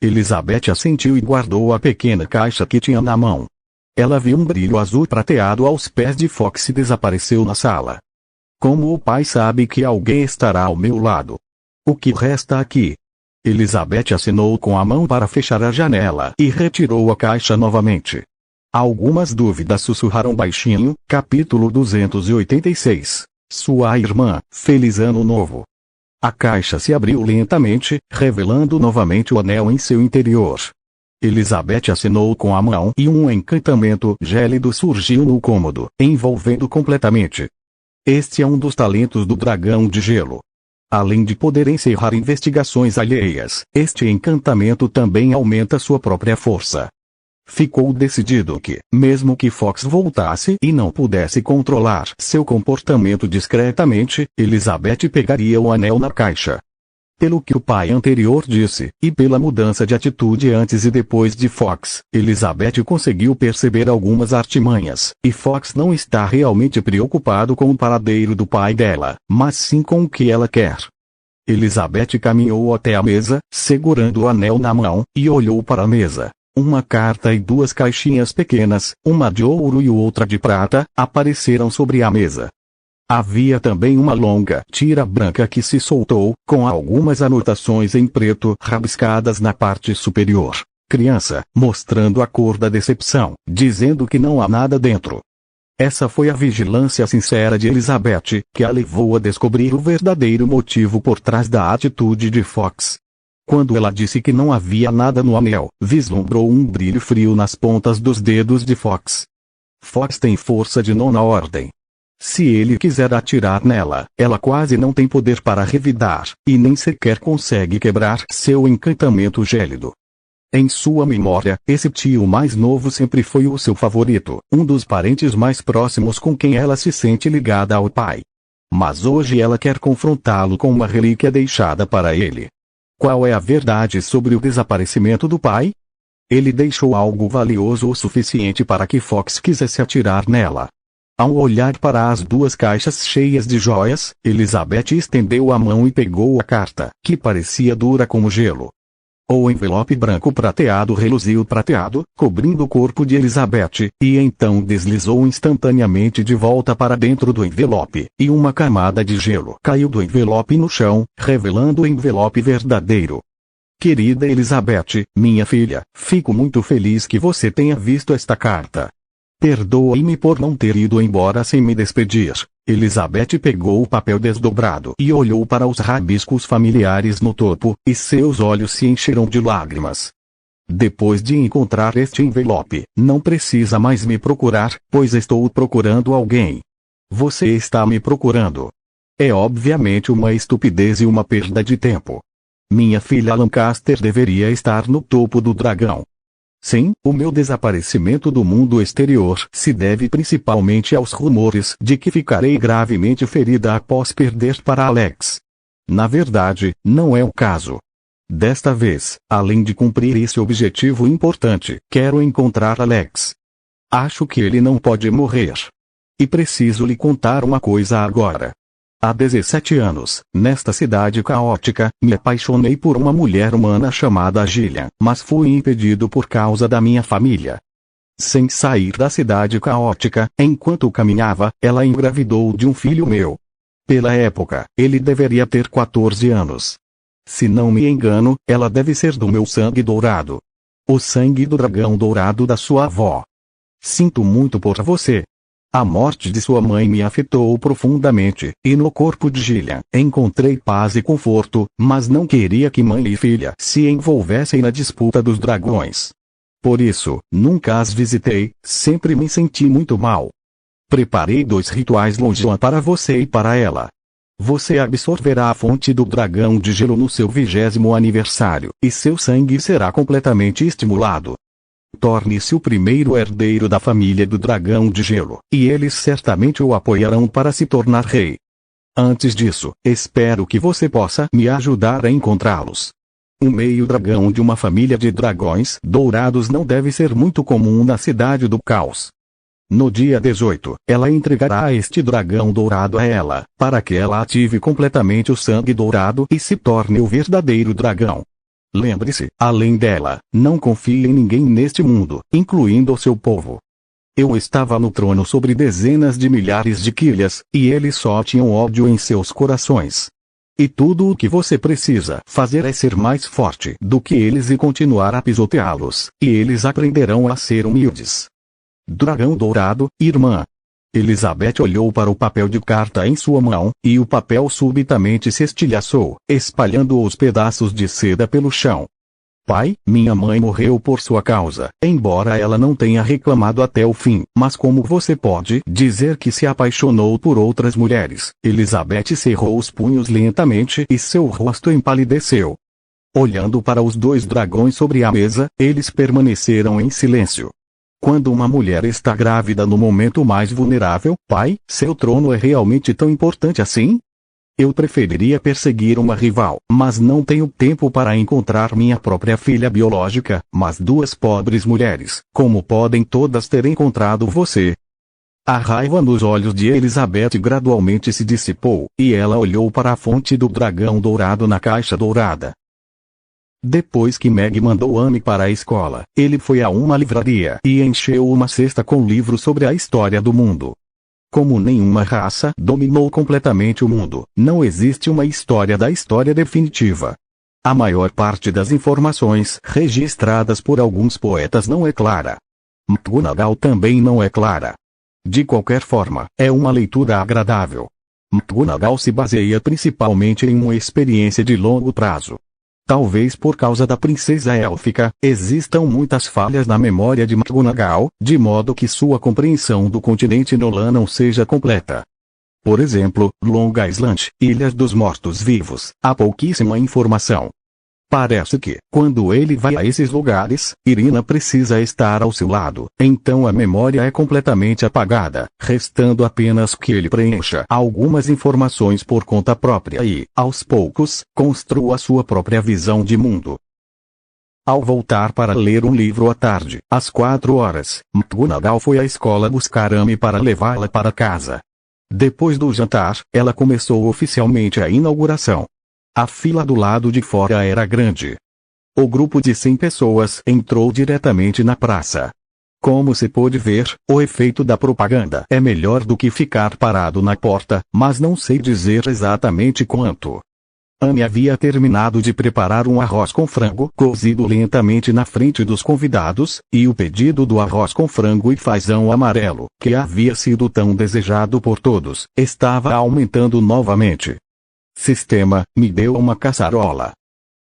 Elizabeth assentiu e guardou a pequena caixa que tinha na mão. Ela viu um brilho azul prateado aos pés de Fox e desapareceu na sala. Como o pai sabe que alguém estará ao meu lado? O que resta aqui? Elizabeth acenou com a mão para fechar a janela e retirou a caixa novamente. Algumas dúvidas sussurraram baixinho. Capítulo 286. Sua irmã, feliz ano novo. A caixa se abriu lentamente, revelando novamente o anel em seu interior. Elizabeth acenou com a mão e um encantamento gélido surgiu no cômodo, envolvendo completamente. Este é um dos talentos do dragão de gelo. Além de poder encerrar investigações alheias, este encantamento também aumenta sua própria força. Ficou decidido que, mesmo que Fox voltasse e não pudesse controlar seu comportamento discretamente, Elizabeth pegaria o anel na caixa. Pelo que o pai anterior disse, e pela mudança de atitude antes e depois de Fox, Elizabeth conseguiu perceber algumas artimanhas, e Fox não está realmente preocupado com o paradeiro do pai dela, mas sim com o que ela quer. Elizabeth caminhou até a mesa, segurando o anel na mão, e olhou para a mesa. Uma carta e duas caixinhas pequenas, uma de ouro e outra de prata, apareceram sobre a mesa. Havia também uma longa tira branca que se soltou, com algumas anotações em preto rabiscadas na parte superior. Criança, mostrando a cor da decepção, dizendo que não há nada dentro. Essa foi a vigilância sincera de Elizabeth, que a levou a descobrir o verdadeiro motivo por trás da atitude de Fox. Quando ela disse que não havia nada no anel, vislumbrou um brilho frio nas pontas dos dedos de Fox. Fox tem força de nona ordem. Se ele quiser atirar nela, ela quase não tem poder para revidar, e nem sequer consegue quebrar seu encantamento gélido. Em sua memória, esse tio mais novo sempre foi o seu favorito, um dos parentes mais próximos com quem ela se sente ligada ao pai. Mas hoje ela quer confrontá-lo com uma relíquia deixada para ele. Qual é a verdade sobre o desaparecimento do pai? Ele deixou algo valioso o suficiente para que Fox quisesse atirar nela. Ao olhar para as duas caixas cheias de joias, Elizabeth estendeu a mão e pegou a carta, que parecia dura como gelo. O envelope branco prateado reluziu prateado, cobrindo o corpo de Elizabeth, e então deslizou instantaneamente de volta para dentro do envelope, e uma camada de gelo caiu do envelope no chão, revelando o envelope verdadeiro. Querida Elizabeth, minha filha, fico muito feliz que você tenha visto esta carta. Perdoe-me por não ter ido embora sem me despedir. Elizabeth pegou o papel desdobrado e olhou para os rabiscos familiares no topo, e seus olhos se encheram de lágrimas. Depois de encontrar este envelope, não precisa mais me procurar, pois estou procurando alguém. Você está me procurando. É obviamente uma estupidez e uma perda de tempo. Minha filha Lancaster deveria estar no topo do dragão. Sim, o meu desaparecimento do mundo exterior se deve principalmente aos rumores de que ficarei gravemente ferida após perder para Alex. Na verdade, não é o caso. Desta vez, além de cumprir esse objetivo importante, quero encontrar Alex. Acho que ele não pode morrer. E preciso lhe contar uma coisa agora. Há 17 anos, nesta cidade caótica, me apaixonei por uma mulher humana chamada Gillian, mas fui impedido por causa da minha família. Sem sair da cidade caótica, enquanto caminhava, ela engravidou de um filho meu. Pela época, ele deveria ter 14 anos. Se não me engano, ela deve ser do meu sangue dourado. O sangue do dragão dourado da sua avó. Sinto muito por você. A morte de sua mãe me afetou profundamente, e no corpo de Gillian encontrei paz e conforto, mas não queria que mãe e filha se envolvessem na disputa dos dragões. Por isso, nunca as visitei, sempre me senti muito mal. Preparei 2 rituais Lonjuan para você e para ela. Você absorverá a fonte do dragão de gelo no seu 20º aniversário, e seu sangue será completamente estimulado. Torne-se o primeiro herdeiro da família do dragão de gelo, e eles certamente o apoiarão para se tornar rei. Antes disso, espero que você possa me ajudar a encontrá-los. Um meio-dragão de uma família de dragões dourados não deve ser muito comum na cidade do caos. No dia 18, ela entregará este dragão dourado a ela, para que ela ative completamente o sangue dourado e se torne o verdadeiro dragão. Lembre-se, além dela, não confie em ninguém neste mundo, incluindo o seu povo. Eu estava no trono sobre dezenas de milhares de quilhas, e eles só tinham ódio em seus corações. E tudo o que você precisa fazer é ser mais forte do que eles e continuar a pisoteá-los, e eles aprenderão a ser humildes. Dragão dourado, irmã. Elizabeth olhou para o papel de carta em sua mão, e o papel subitamente se estilhaçou, espalhando os pedaços de seda pelo chão. Pai, minha mãe morreu por sua causa, embora ela não tenha reclamado até o fim, mas como você pode dizer que se apaixonou por outras mulheres? Elizabeth cerrou os punhos lentamente e seu rosto empalideceu. Olhando para os dois dragões sobre a mesa, eles permaneceram em silêncio. Quando uma mulher está grávida no momento mais vulnerável, pai, seu trono é realmente tão importante assim? Eu preferiria perseguir uma rival, mas não tenho tempo para encontrar minha própria filha biológica, mas duas pobres mulheres, como podem todas ter encontrado você? A raiva nos olhos de Elizabeth gradualmente se dissipou, e ela olhou para a fonte do dragão dourado na caixa dourada. Depois que Meg mandou Amy para a escola, ele foi a uma livraria e encheu uma cesta com livros sobre a história do mundo. Como nenhuma raça dominou completamente o mundo, não existe uma história da história definitiva. A maior parte das informações registradas por alguns poetas não é clara. McGonagall também não é clara. De qualquer forma, é uma leitura agradável. McGonagall se baseia principalmente em uma experiência de longo prazo. Talvez por causa da princesa élfica, existam muitas falhas na memória de McGonagall, de modo que sua compreensão do continente Nolan não seja completa. Por exemplo, Long Island, Ilhas dos Mortos-Vivos, há pouquíssima informação. Parece que, quando ele vai a esses lugares, Irina precisa estar ao seu lado, então a memória é completamente apagada, restando apenas que ele preencha algumas informações por conta própria e, aos poucos, construa sua própria visão de mundo. Ao voltar para ler um livro à tarde, às 4 horas, McGonagall foi à escola buscar Amy para levá-la para casa. Depois do jantar, ela começou oficialmente a inauguração. A fila do lado de fora era grande. O grupo de 100 pessoas entrou diretamente na praça. Como se pôde ver, o efeito da propaganda é melhor do que ficar parado na porta, mas não sei dizer exatamente quanto. Amy havia terminado de preparar um arroz com frango cozido lentamente na frente dos convidados, e o pedido do arroz com frango e fazão amarelo, que havia sido tão desejado por todos, estava aumentando novamente. Sistema, me deu uma caçarola.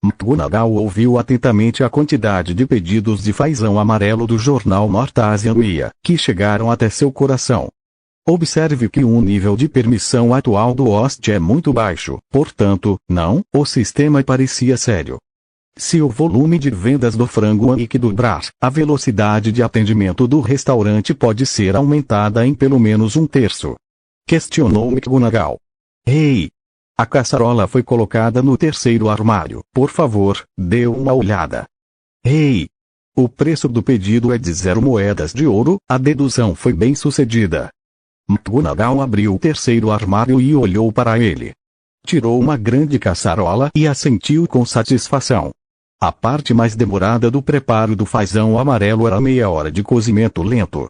McGonagall ouviu atentamente a quantidade de pedidos de fazão amarelo do jornal North Asian que chegaram até seu coração. Observe que o nível de permissão atual do host é muito baixo, portanto, o sistema parecia sério. Se o volume de vendas do frango Anique dobrar, a velocidade de atendimento do restaurante pode ser aumentada em pelo menos 1/3. Questionou McGonagall. Ei! A caçarola foi colocada no terceiro armário. Por favor, dê uma olhada. Ei! O preço do pedido é de 0 moedas de ouro, a dedução foi bem sucedida. McGonagall abriu o terceiro armário e olhou para ele. Tirou uma grande caçarola e assentiu com satisfação. A parte mais demorada do preparo do fazão amarelo era meia hora de cozimento lento.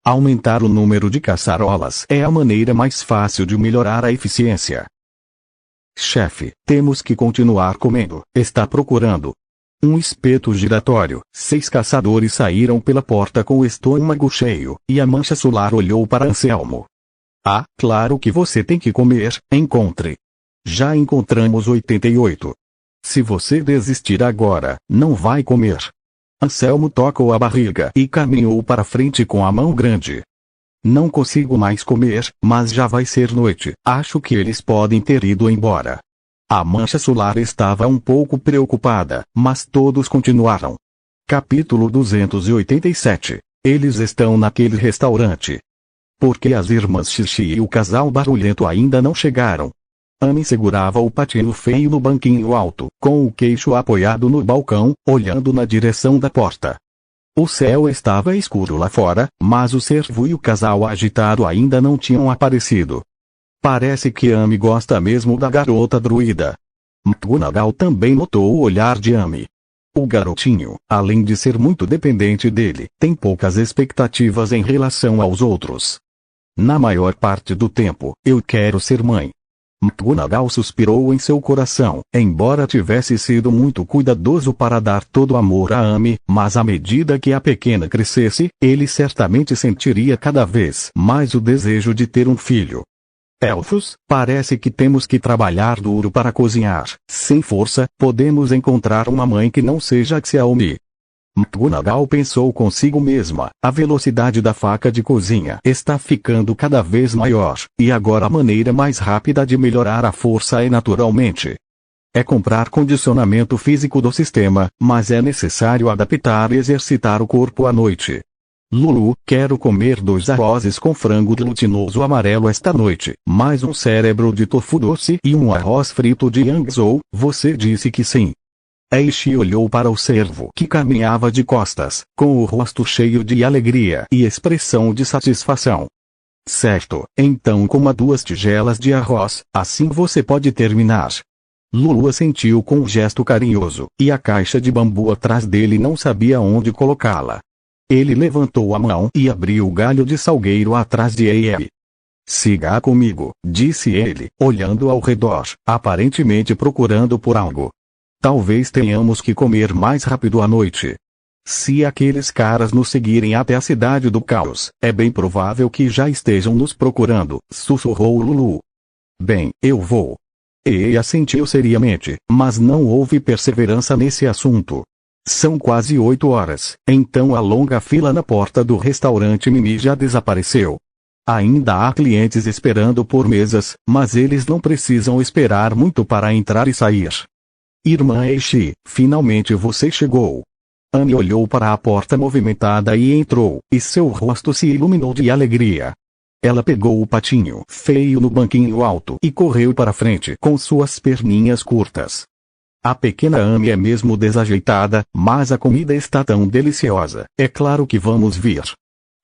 Aumentar o número de caçarolas é a maneira mais fácil de melhorar a eficiência. Chefe, temos que continuar comendo. Está procurando um espeto giratório. 6 caçadores saíram pela porta com o estômago cheio, e a mancha solar olhou para Anselmo. Ah, claro que você tem que comer, encontre. Já encontramos 88. Se você desistir agora, não vai comer. Anselmo tocou a barriga e caminhou para frente com a mão grande. Não consigo mais comer, mas já vai ser noite. Acho que eles podem ter ido embora. A mancha solar estava um pouco preocupada, mas todos continuaram. Capítulo 287. Eles estão naquele restaurante. Por que as irmãs Xixi e o casal barulhento ainda não chegaram? Amy segurava o patinho feio no banquinho alto, com o queixo apoiado no balcão, olhando na direção da porta. O céu estava escuro lá fora, mas o servo e o casal agitado ainda não tinham aparecido. Parece que Amy gosta mesmo da garota druida. McGonagall também notou o olhar de Amy. O garotinho, além de ser muito dependente dele, tem poucas expectativas em relação aos outros. Na maior parte do tempo, eu quero ser mãe. McGonagall suspirou em seu coração, embora tivesse sido muito cuidadoso para dar todo o amor a Amy, mas à medida que a pequena crescesse, ele certamente sentiria cada vez mais o desejo de ter um filho. Elfos, parece que temos que trabalhar duro para cozinhar. Sem força, podemos encontrar uma mãe que não seja Xiaomi. McGonagall pensou consigo mesma, a velocidade da faca de cozinha está ficando cada vez maior, e agora a maneira mais rápida de melhorar a força é naturalmente comprar condicionamento físico do sistema, mas é necessário adaptar e exercitar o corpo à noite. Lulu, quero comer 2 arrozes com frango glutinoso amarelo esta noite, mais um cérebro de tofu doce e um arroz frito de Yangzhou. Você disse que sim. Eishi olhou para o servo que caminhava de costas, com o rosto cheio de alegria e expressão de satisfação. Certo, então coma 2 tigelas de arroz, assim você pode terminar. Lulu assentiu com um gesto carinhoso, e a caixa de bambu atrás dele não sabia onde colocá-la. Ele levantou a mão e abriu o galho de salgueiro atrás de Ei. Siga comigo, disse ele, olhando ao redor, aparentemente procurando por algo. Talvez tenhamos que comer mais rápido à noite. Se aqueles caras nos seguirem até a cidade do caos, é bem provável que já estejam nos procurando, sussurrou Lulu. Bem, eu vou. Ei assentiu seriamente, mas não houve perseverança nesse assunto. São quase 8 horas, então a longa fila na porta do restaurante Mimi já desapareceu. Ainda há clientes esperando por mesas, mas eles não precisam esperar muito para entrar e sair. Irmã Eishi, finalmente você chegou. Amy olhou para a porta movimentada e entrou, e seu rosto se iluminou de alegria. Ela pegou o patinho feio no banquinho alto e correu para frente com suas perninhas curtas. A pequena Amy é mesmo desajeitada, mas a comida está tão deliciosa, é claro que vamos vir.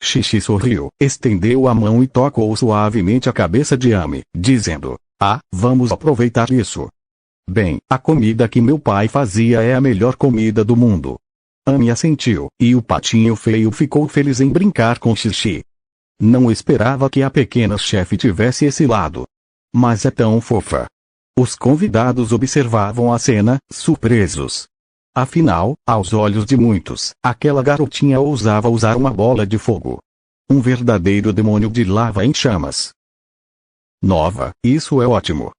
Xixi sorriu, estendeu a mão e tocou suavemente a cabeça de Amy, dizendo, vamos aproveitar isso. Bem, a comida que meu pai fazia é a melhor comida do mundo. Amy assentiu, e o patinho feio ficou feliz em brincar com Xixi. Não esperava que a pequena chefe tivesse esse lado. Mas é tão fofa. Os convidados observavam a cena, surpresos. Afinal, aos olhos de muitos, aquela garotinha ousava usar uma bola de fogo. Um verdadeiro demônio de lava em chamas. Nova, isso é ótimo.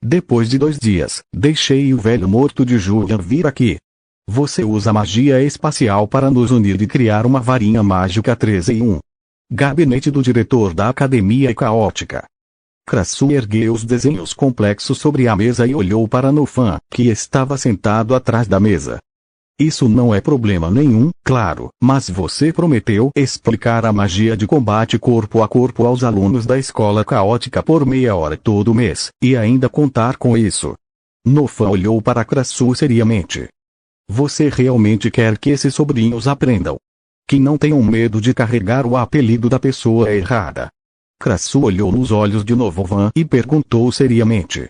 Depois de 2 dias, deixei o velho morto de Julian vir aqui. Você usa magia espacial para nos unir e criar uma varinha mágica 3 em 1. Gabinete do diretor da Academia Caótica. Crassus ergueu os desenhos complexos sobre a mesa e olhou para Nofan, que estava sentado atrás da mesa. Isso não é problema nenhum, claro, mas você prometeu explicar a magia de combate corpo a corpo aos alunos da escola caótica por meia hora todo mês, e ainda contar com isso. Nofan olhou para Crassus seriamente. Você realmente quer que esses sobrinhos aprendam? Que não tenham medo de carregar o apelido da pessoa errada. Crassus olhou nos olhos de Novovan e perguntou seriamente.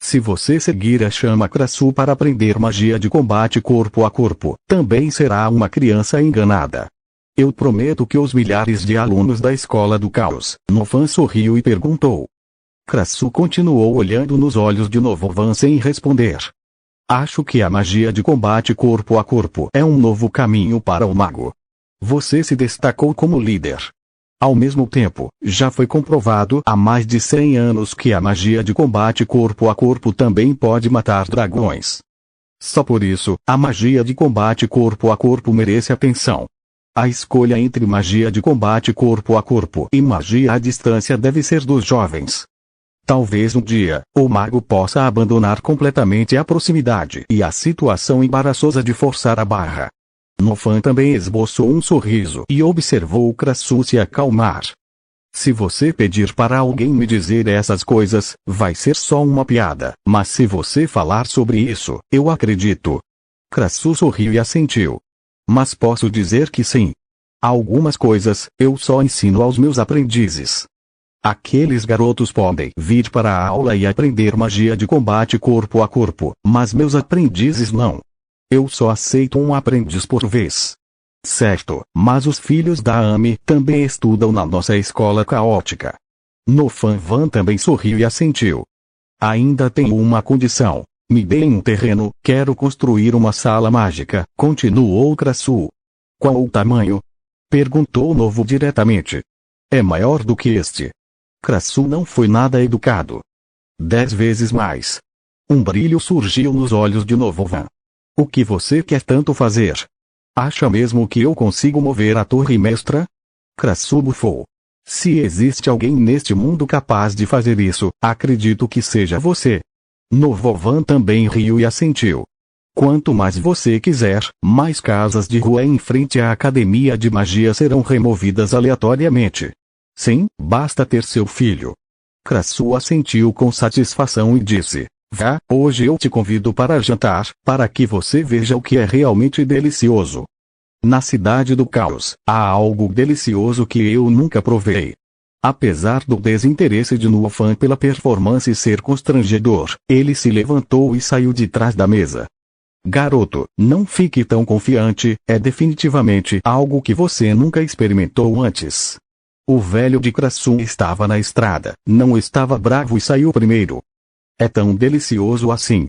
Se você seguir a chama Crassus para aprender magia de combate corpo a corpo, também será uma criança enganada. Eu prometo que os milhares de alunos da escola do caos. Novan sorriu e perguntou. Crassus continuou olhando nos olhos de Novovan sem responder. Acho que a magia de combate corpo a corpo é um novo caminho para o mago. Você se destacou como líder. Ao mesmo tempo, já foi comprovado há mais de 100 anos que a magia de combate corpo a corpo também pode matar dragões. Só por isso, a magia de combate corpo a corpo merece atenção. A escolha entre magia de combate corpo a corpo e magia à distância deve ser dos jovens. Talvez um dia, o mago possa abandonar completamente a proximidade e a situação embaraçosa de forçar a barra. Nofan também esboçou um sorriso e observou Crassus se acalmar. Se você pedir para alguém me dizer essas coisas, vai ser só uma piada, mas se você falar sobre isso, eu acredito. Crassus sorriu e assentiu. Mas posso dizer que sim. Algumas coisas, eu só ensino aos meus aprendizes. Aqueles garotos podem vir para a aula e aprender magia de combate corpo a corpo, mas meus aprendizes não. Eu só aceito um aprendiz por vez. Certo, mas os filhos da Amy também estudam na nossa escola caótica. Nofan Van também sorriu e assentiu. Ainda tenho uma condição. Me deem um terreno, quero construir uma sala mágica, continuou Krassu. Qual o tamanho? Perguntou o novo diretamente. É maior do que este. Krassu não foi nada educado. 10 vezes mais. Um brilho surgiu nos olhos de Novovan. O que você quer tanto fazer? Acha mesmo que eu consigo mover a torre mestra? Krassu bufou. Se existe alguém neste mundo capaz de fazer isso, acredito que seja você. Novovan também riu e assentiu. Quanto mais você quiser, mais casas de rua em frente à academia de magia serão removidas aleatoriamente. Sim, basta ter seu filho. Krassu assentiu com satisfação e disse: vá, hoje eu te convido para jantar, para que você veja o que é realmente delicioso. Na cidade do caos, há algo delicioso que eu nunca provei. Apesar do desinteresse de Nofan pela performance ser constrangedor, ele se levantou e saiu de trás da mesa. Garoto, não fique tão confiante, é definitivamente algo que você nunca experimentou antes. O velho de Krassu estava na estrada, não estava bravo e saiu primeiro. É tão delicioso assim.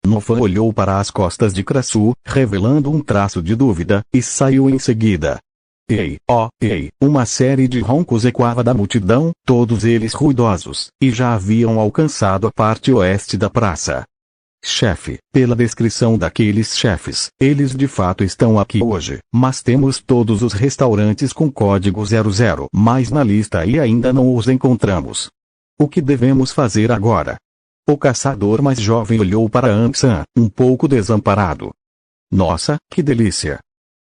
Nofan olhou para as costas de Krassu, revelando um traço de dúvida, e saiu em seguida. Ei, ó, ei, uma série de roncos ecoava da multidão, todos eles ruidosos, e já haviam alcançado a parte oeste da praça. Chefe, pela descrição daqueles chefes, eles de fato estão aqui hoje, mas temos todos os restaurantes com código 00 mais na lista e ainda não os encontramos. O que devemos fazer agora? O caçador mais jovem olhou para Ansan, um pouco desamparado. Nossa, que delícia!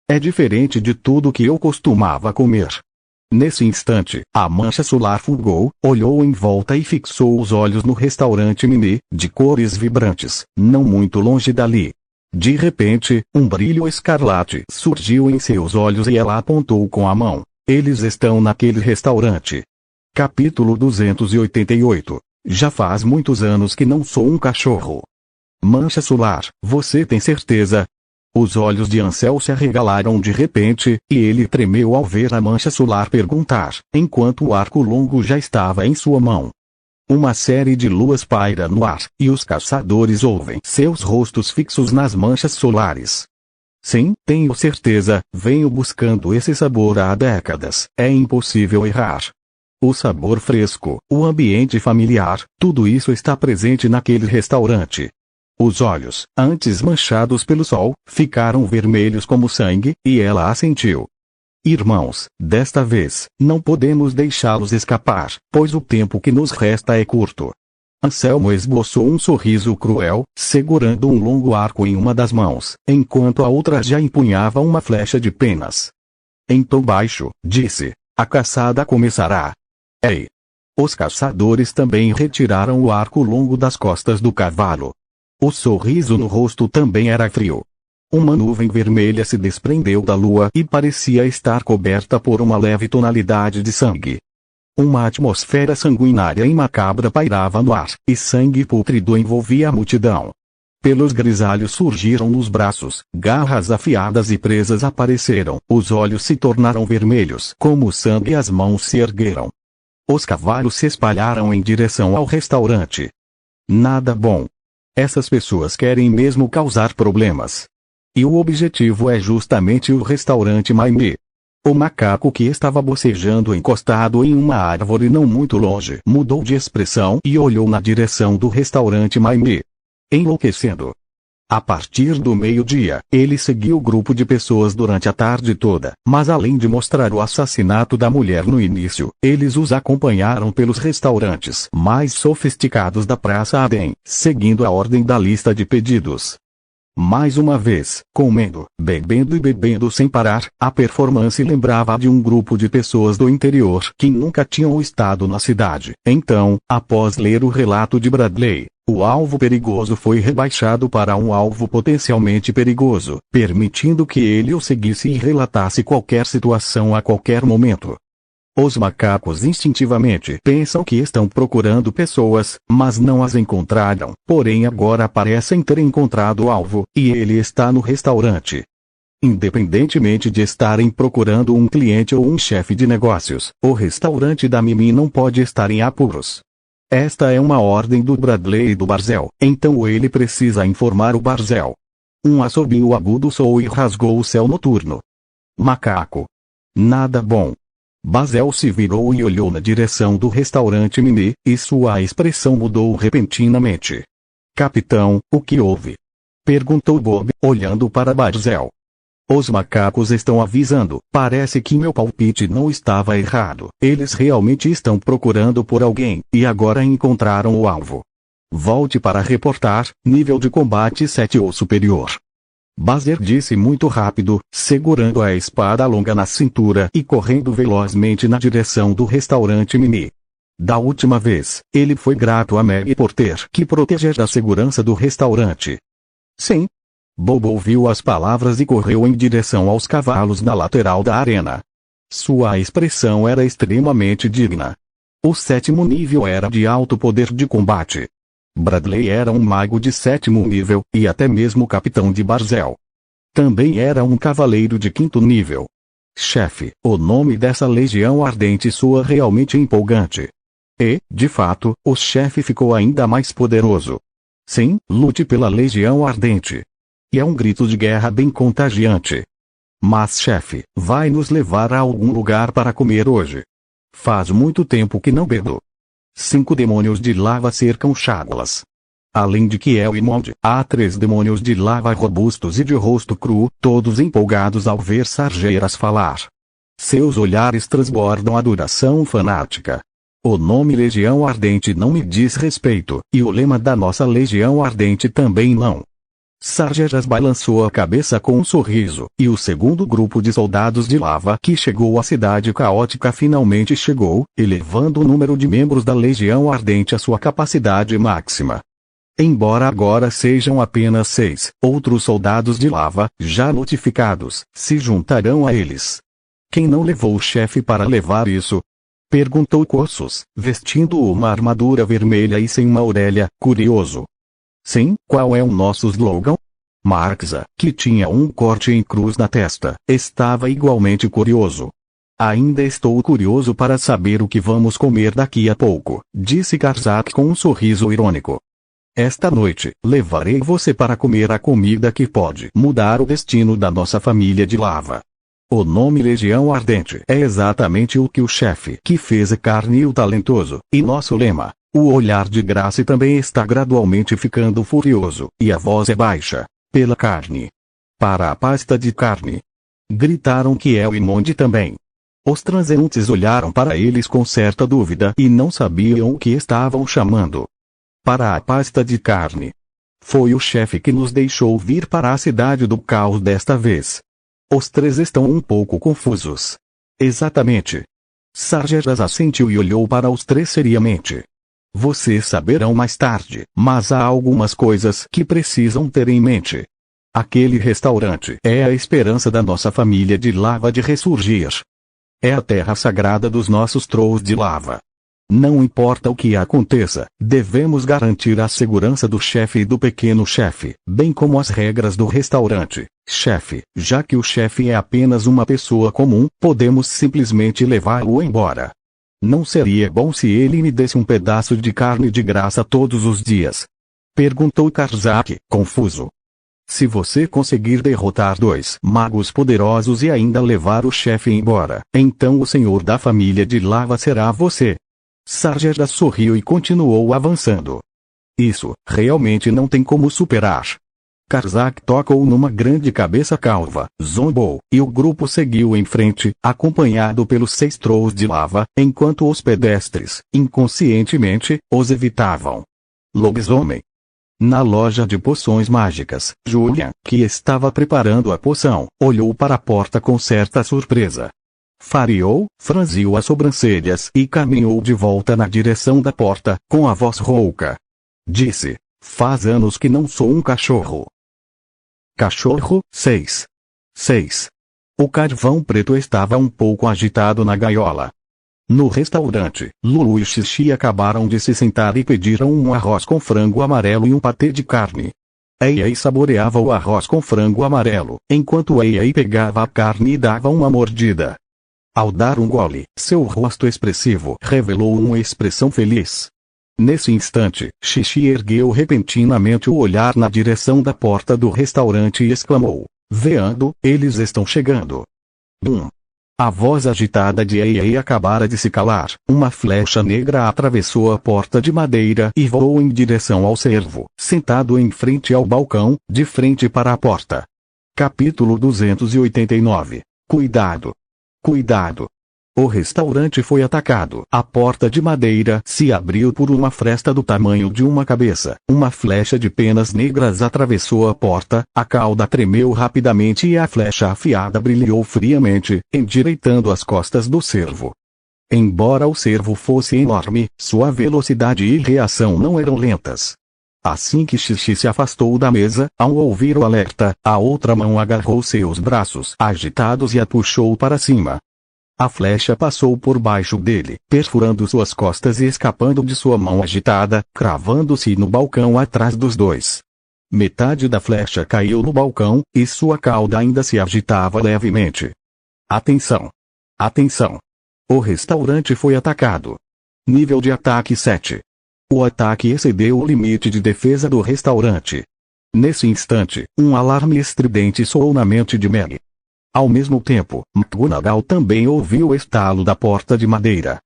É diferente de tudo que eu costumava comer. Nesse instante, a mancha solar fulgou, olhou em volta e fixou os olhos no restaurante Mimi, de cores vibrantes, não muito longe dali. De repente, um brilho escarlate surgiu em seus olhos e ela apontou com a mão. Eles estão naquele restaurante. Capítulo 288. Já faz muitos anos que não sou um cachorro. Mancha solar, você tem certeza? Os olhos de Ansel se arregalaram de repente, e ele tremeu ao ver a mancha solar perguntar, enquanto o arco longo já estava em sua mão. Uma série de luas paira no ar, e os caçadores ouvem seus rostos fixos nas manchas solares. Sim, tenho certeza, venho buscando esse sabor há décadas, é impossível errar. O sabor fresco, o ambiente familiar, tudo isso está presente naquele restaurante. Os olhos, antes manchados pelo sol, ficaram vermelhos como sangue, e ela assentiu. Irmãos, desta vez, não podemos deixá-los escapar, pois o tempo que nos resta é curto. Anselmo esboçou um sorriso cruel, segurando um longo arco em uma das mãos, enquanto a outra já empunhava uma flecha de penas. Em tom baixo, disse, a caçada começará. Ei! Os caçadores também retiraram o arco longo das costas do cavalo. O sorriso no rosto também era frio. Uma nuvem vermelha se desprendeu da lua e parecia estar coberta por uma leve tonalidade de sangue. Uma atmosfera sanguinária e macabra pairava no ar, e sangue pútrido envolvia a multidão. Pelos grisalhos surgiram nos braços, garras afiadas e presas apareceram, os olhos se tornaram vermelhos como sangue e as mãos se ergueram. Os cavalos se espalharam em direção ao restaurante. Nada bom. Essas pessoas querem mesmo causar problemas. E o objetivo é justamente o restaurante Maimi. O macaco que estava bocejando encostado em uma árvore não muito longe mudou de expressão e olhou na direção do restaurante Maimi. Enlouquecendo. A partir do meio-dia, ele seguiu o grupo de pessoas durante a tarde toda, mas além de mostrar o assassinato da mulher no início, eles os acompanharam pelos restaurantes mais sofisticados da Praça Aden, seguindo a ordem da lista de pedidos. Mais uma vez, comendo, bebendo e bebendo sem parar, a performance lembrava de um grupo de pessoas do interior que nunca tinham estado na cidade. Então, após ler o relato de Bradley, o alvo perigoso foi rebaixado para um alvo potencialmente perigoso, permitindo que ele o seguisse e relatasse qualquer situação a qualquer momento. Os macacos instintivamente pensam que estão procurando pessoas, mas não as encontraram. Porém agora parecem ter encontrado o alvo, e ele está no restaurante. Independentemente de estarem procurando um cliente ou um chefe de negócios, o restaurante da Mimi não pode estar em apuros. Esta é uma ordem do Bradley e do Barzel, então ele precisa informar o Barzel. Um assobio agudo soou e rasgou o céu noturno. Macaco. Nada bom. Barzel se virou e olhou na direção do restaurante Mimi, e sua expressão mudou repentinamente. Capitão, o que houve? Perguntou Bob, olhando para Barzel. Os macacos estão avisando, parece que meu palpite não estava errado. Eles realmente estão procurando por alguém, e agora encontraram o alvo. Volte para reportar, nível de combate 7 ou superior. Bazer disse muito rápido, segurando a espada longa na cintura e correndo velozmente na direção do restaurante Mimi. Da última vez, ele foi grato a Meg por ter que proteger a segurança do restaurante. Sim. Bob ouviu as palavras e correu em direção aos cavalos na lateral da arena. Sua expressão era extremamente digna. O 7º nível era de alto poder de combate. Bradley era um mago de 7º nível, e até mesmo capitão de Barzel. Também era um cavaleiro de 5º nível. Chefe, o nome dessa legião ardente soa realmente empolgante. E, de fato, o chefe ficou ainda mais poderoso. Sim, lute pela legião ardente. E é um grito de guerra bem contagiante. Mas chefe, vai nos levar a algum lugar para comer hoje? Faz muito tempo que não bebo. 5 demônios de lava cercam Chaglas. Além de Kiel e Mond, há 3 demônios de lava robustos e de rosto cru, todos empolgados ao ver Sargeras falar. Seus olhares transbordam adoração fanática. O nome Legião Ardente não me diz respeito, e o lema da nossa Legião Ardente também não. Sargeras balançou a cabeça com um sorriso, e o segundo grupo de soldados de lava que chegou à cidade caótica finalmente chegou, elevando o número de membros da Legião Ardente à sua capacidade máxima. Embora agora sejam apenas 6, outros soldados de lava, já notificados, se juntarão a eles. Quem não levou o chefe para levar isso? Perguntou Cossus, vestindo uma armadura vermelha e sem uma orelha, curioso. Sim, qual é o nosso slogan? Marxa, que tinha um corte em cruz na testa, estava igualmente curioso. Ainda estou curioso para saber o que vamos comer daqui a pouco, disse Karzak com um sorriso irônico. Esta noite, levarei você para comer a comida que pode mudar o destino da nossa família de lava. O nome Legião Ardente é exatamente o que o chefe que fez a carne e o talentoso, e nosso lema. O olhar de Grace também está gradualmente ficando furioso, e a voz é baixa. Pela carne. Para a pasta de carne. Gritaram Kiel e Mond também. Os transeuntes olharam para eles com certa dúvida e não sabiam o que estavam chamando. Para a pasta de carne. Foi o chefe que nos deixou vir para a cidade do caos desta vez. Os 3 estão um pouco confusos. Exatamente. Sargeras assentiu e olhou para os 3 seriamente. Vocês saberão mais tarde, mas há algumas coisas que precisam ter em mente. Aquele restaurante é a esperança da nossa família de lava de ressurgir. É a terra sagrada dos nossos trolls de lava. Não importa o que aconteça, devemos garantir a segurança do chefe e do pequeno chefe, bem como as regras do restaurante. Chefe, já que o chefe é apenas uma pessoa comum, podemos simplesmente levá-lo embora. Não seria bom se ele me desse um pedaço de carne de graça todos os dias? Perguntou Karzak, confuso. Se você conseguir derrotar 2 magos poderosos e ainda levar o chefe embora, então o senhor da família de lava será você. Sargeras sorriu e continuou avançando. Isso, realmente não tem como superar. Karzak tocou numa grande cabeça calva, zombou, e o grupo seguiu em frente, acompanhado pelos 6 trolls de lava, enquanto os pedestres, inconscientemente, os evitavam. Lobisomem. Na loja de poções mágicas, Julian, que estava preparando a poção, olhou para a porta com certa surpresa. Fariou, franziu as sobrancelhas e caminhou de volta na direção da porta, com a voz rouca. Disse, faz anos que não sou um cachorro. Cachorro, 6. O carvão preto estava um pouco agitado na gaiola. No restaurante, Lulu e Xixi acabaram de se sentar e pediram um arroz com frango amarelo e um patê de carne. Ei saboreava o arroz com frango amarelo, enquanto Ei pegava a carne e dava uma mordida. Ao dar um gole, seu rosto expressivo revelou uma expressão feliz. Nesse instante, Xixi ergueu repentinamente o olhar na direção da porta do restaurante e exclamou: "Veando, eles estão chegando." Bum! A voz agitada de Ei acabara de se calar. Uma flecha negra atravessou a porta de madeira e voou em direção ao servo, sentado em frente ao balcão, de frente para a porta. Capítulo 289. Cuidado! Cuidado! O restaurante foi atacado. A porta de madeira se abriu por uma fresta do tamanho de uma cabeça. Uma flecha de penas negras atravessou a porta, a cauda tremeu rapidamente e a flecha afiada brilhou friamente, endireitando as costas do servo. Embora o servo fosse enorme, sua velocidade e reação não eram lentas. Assim que Xixi se afastou da mesa, ao ouvir o alerta, a outra mão agarrou seus braços agitados e a puxou para cima. A flecha passou por baixo dele, perfurando suas costas e escapando de sua mão agitada, cravando-se no balcão atrás dos dois. Metade da flecha caiu no balcão, e sua cauda ainda se agitava levemente. Atenção! Atenção! O restaurante foi atacado. Nível de ataque 7. O ataque excedeu o limite de defesa do restaurante. Nesse instante, um alarme estridente soou na mente de Meg. Ao mesmo tempo, McGonagall também ouviu o estalo da porta de madeira.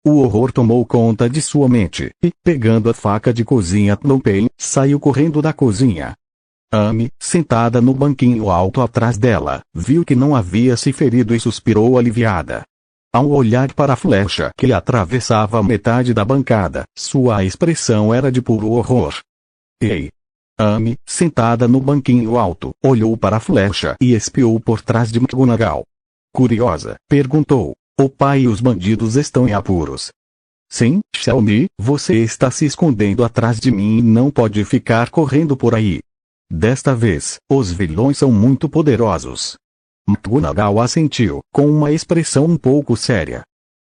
O horror tomou conta de sua mente, e, pegando a faca de cozinha Knopen, saiu correndo da cozinha. Amy, sentada no banquinho alto atrás dela, viu que não havia se ferido e suspirou aliviada. Ao olhar para a flecha que atravessava metade da bancada, sua expressão era de puro horror. Ei! Amy, sentada no banquinho alto, olhou para a flecha e espiou por trás de McGonagall. Curiosa, perguntou: "O pai e os bandidos estão em apuros?" "Sim, Xiaomi, você está se escondendo atrás de mim e não pode ficar correndo por aí. Desta vez, os vilões são muito poderosos." McGonagall assentiu, com uma expressão um pouco séria.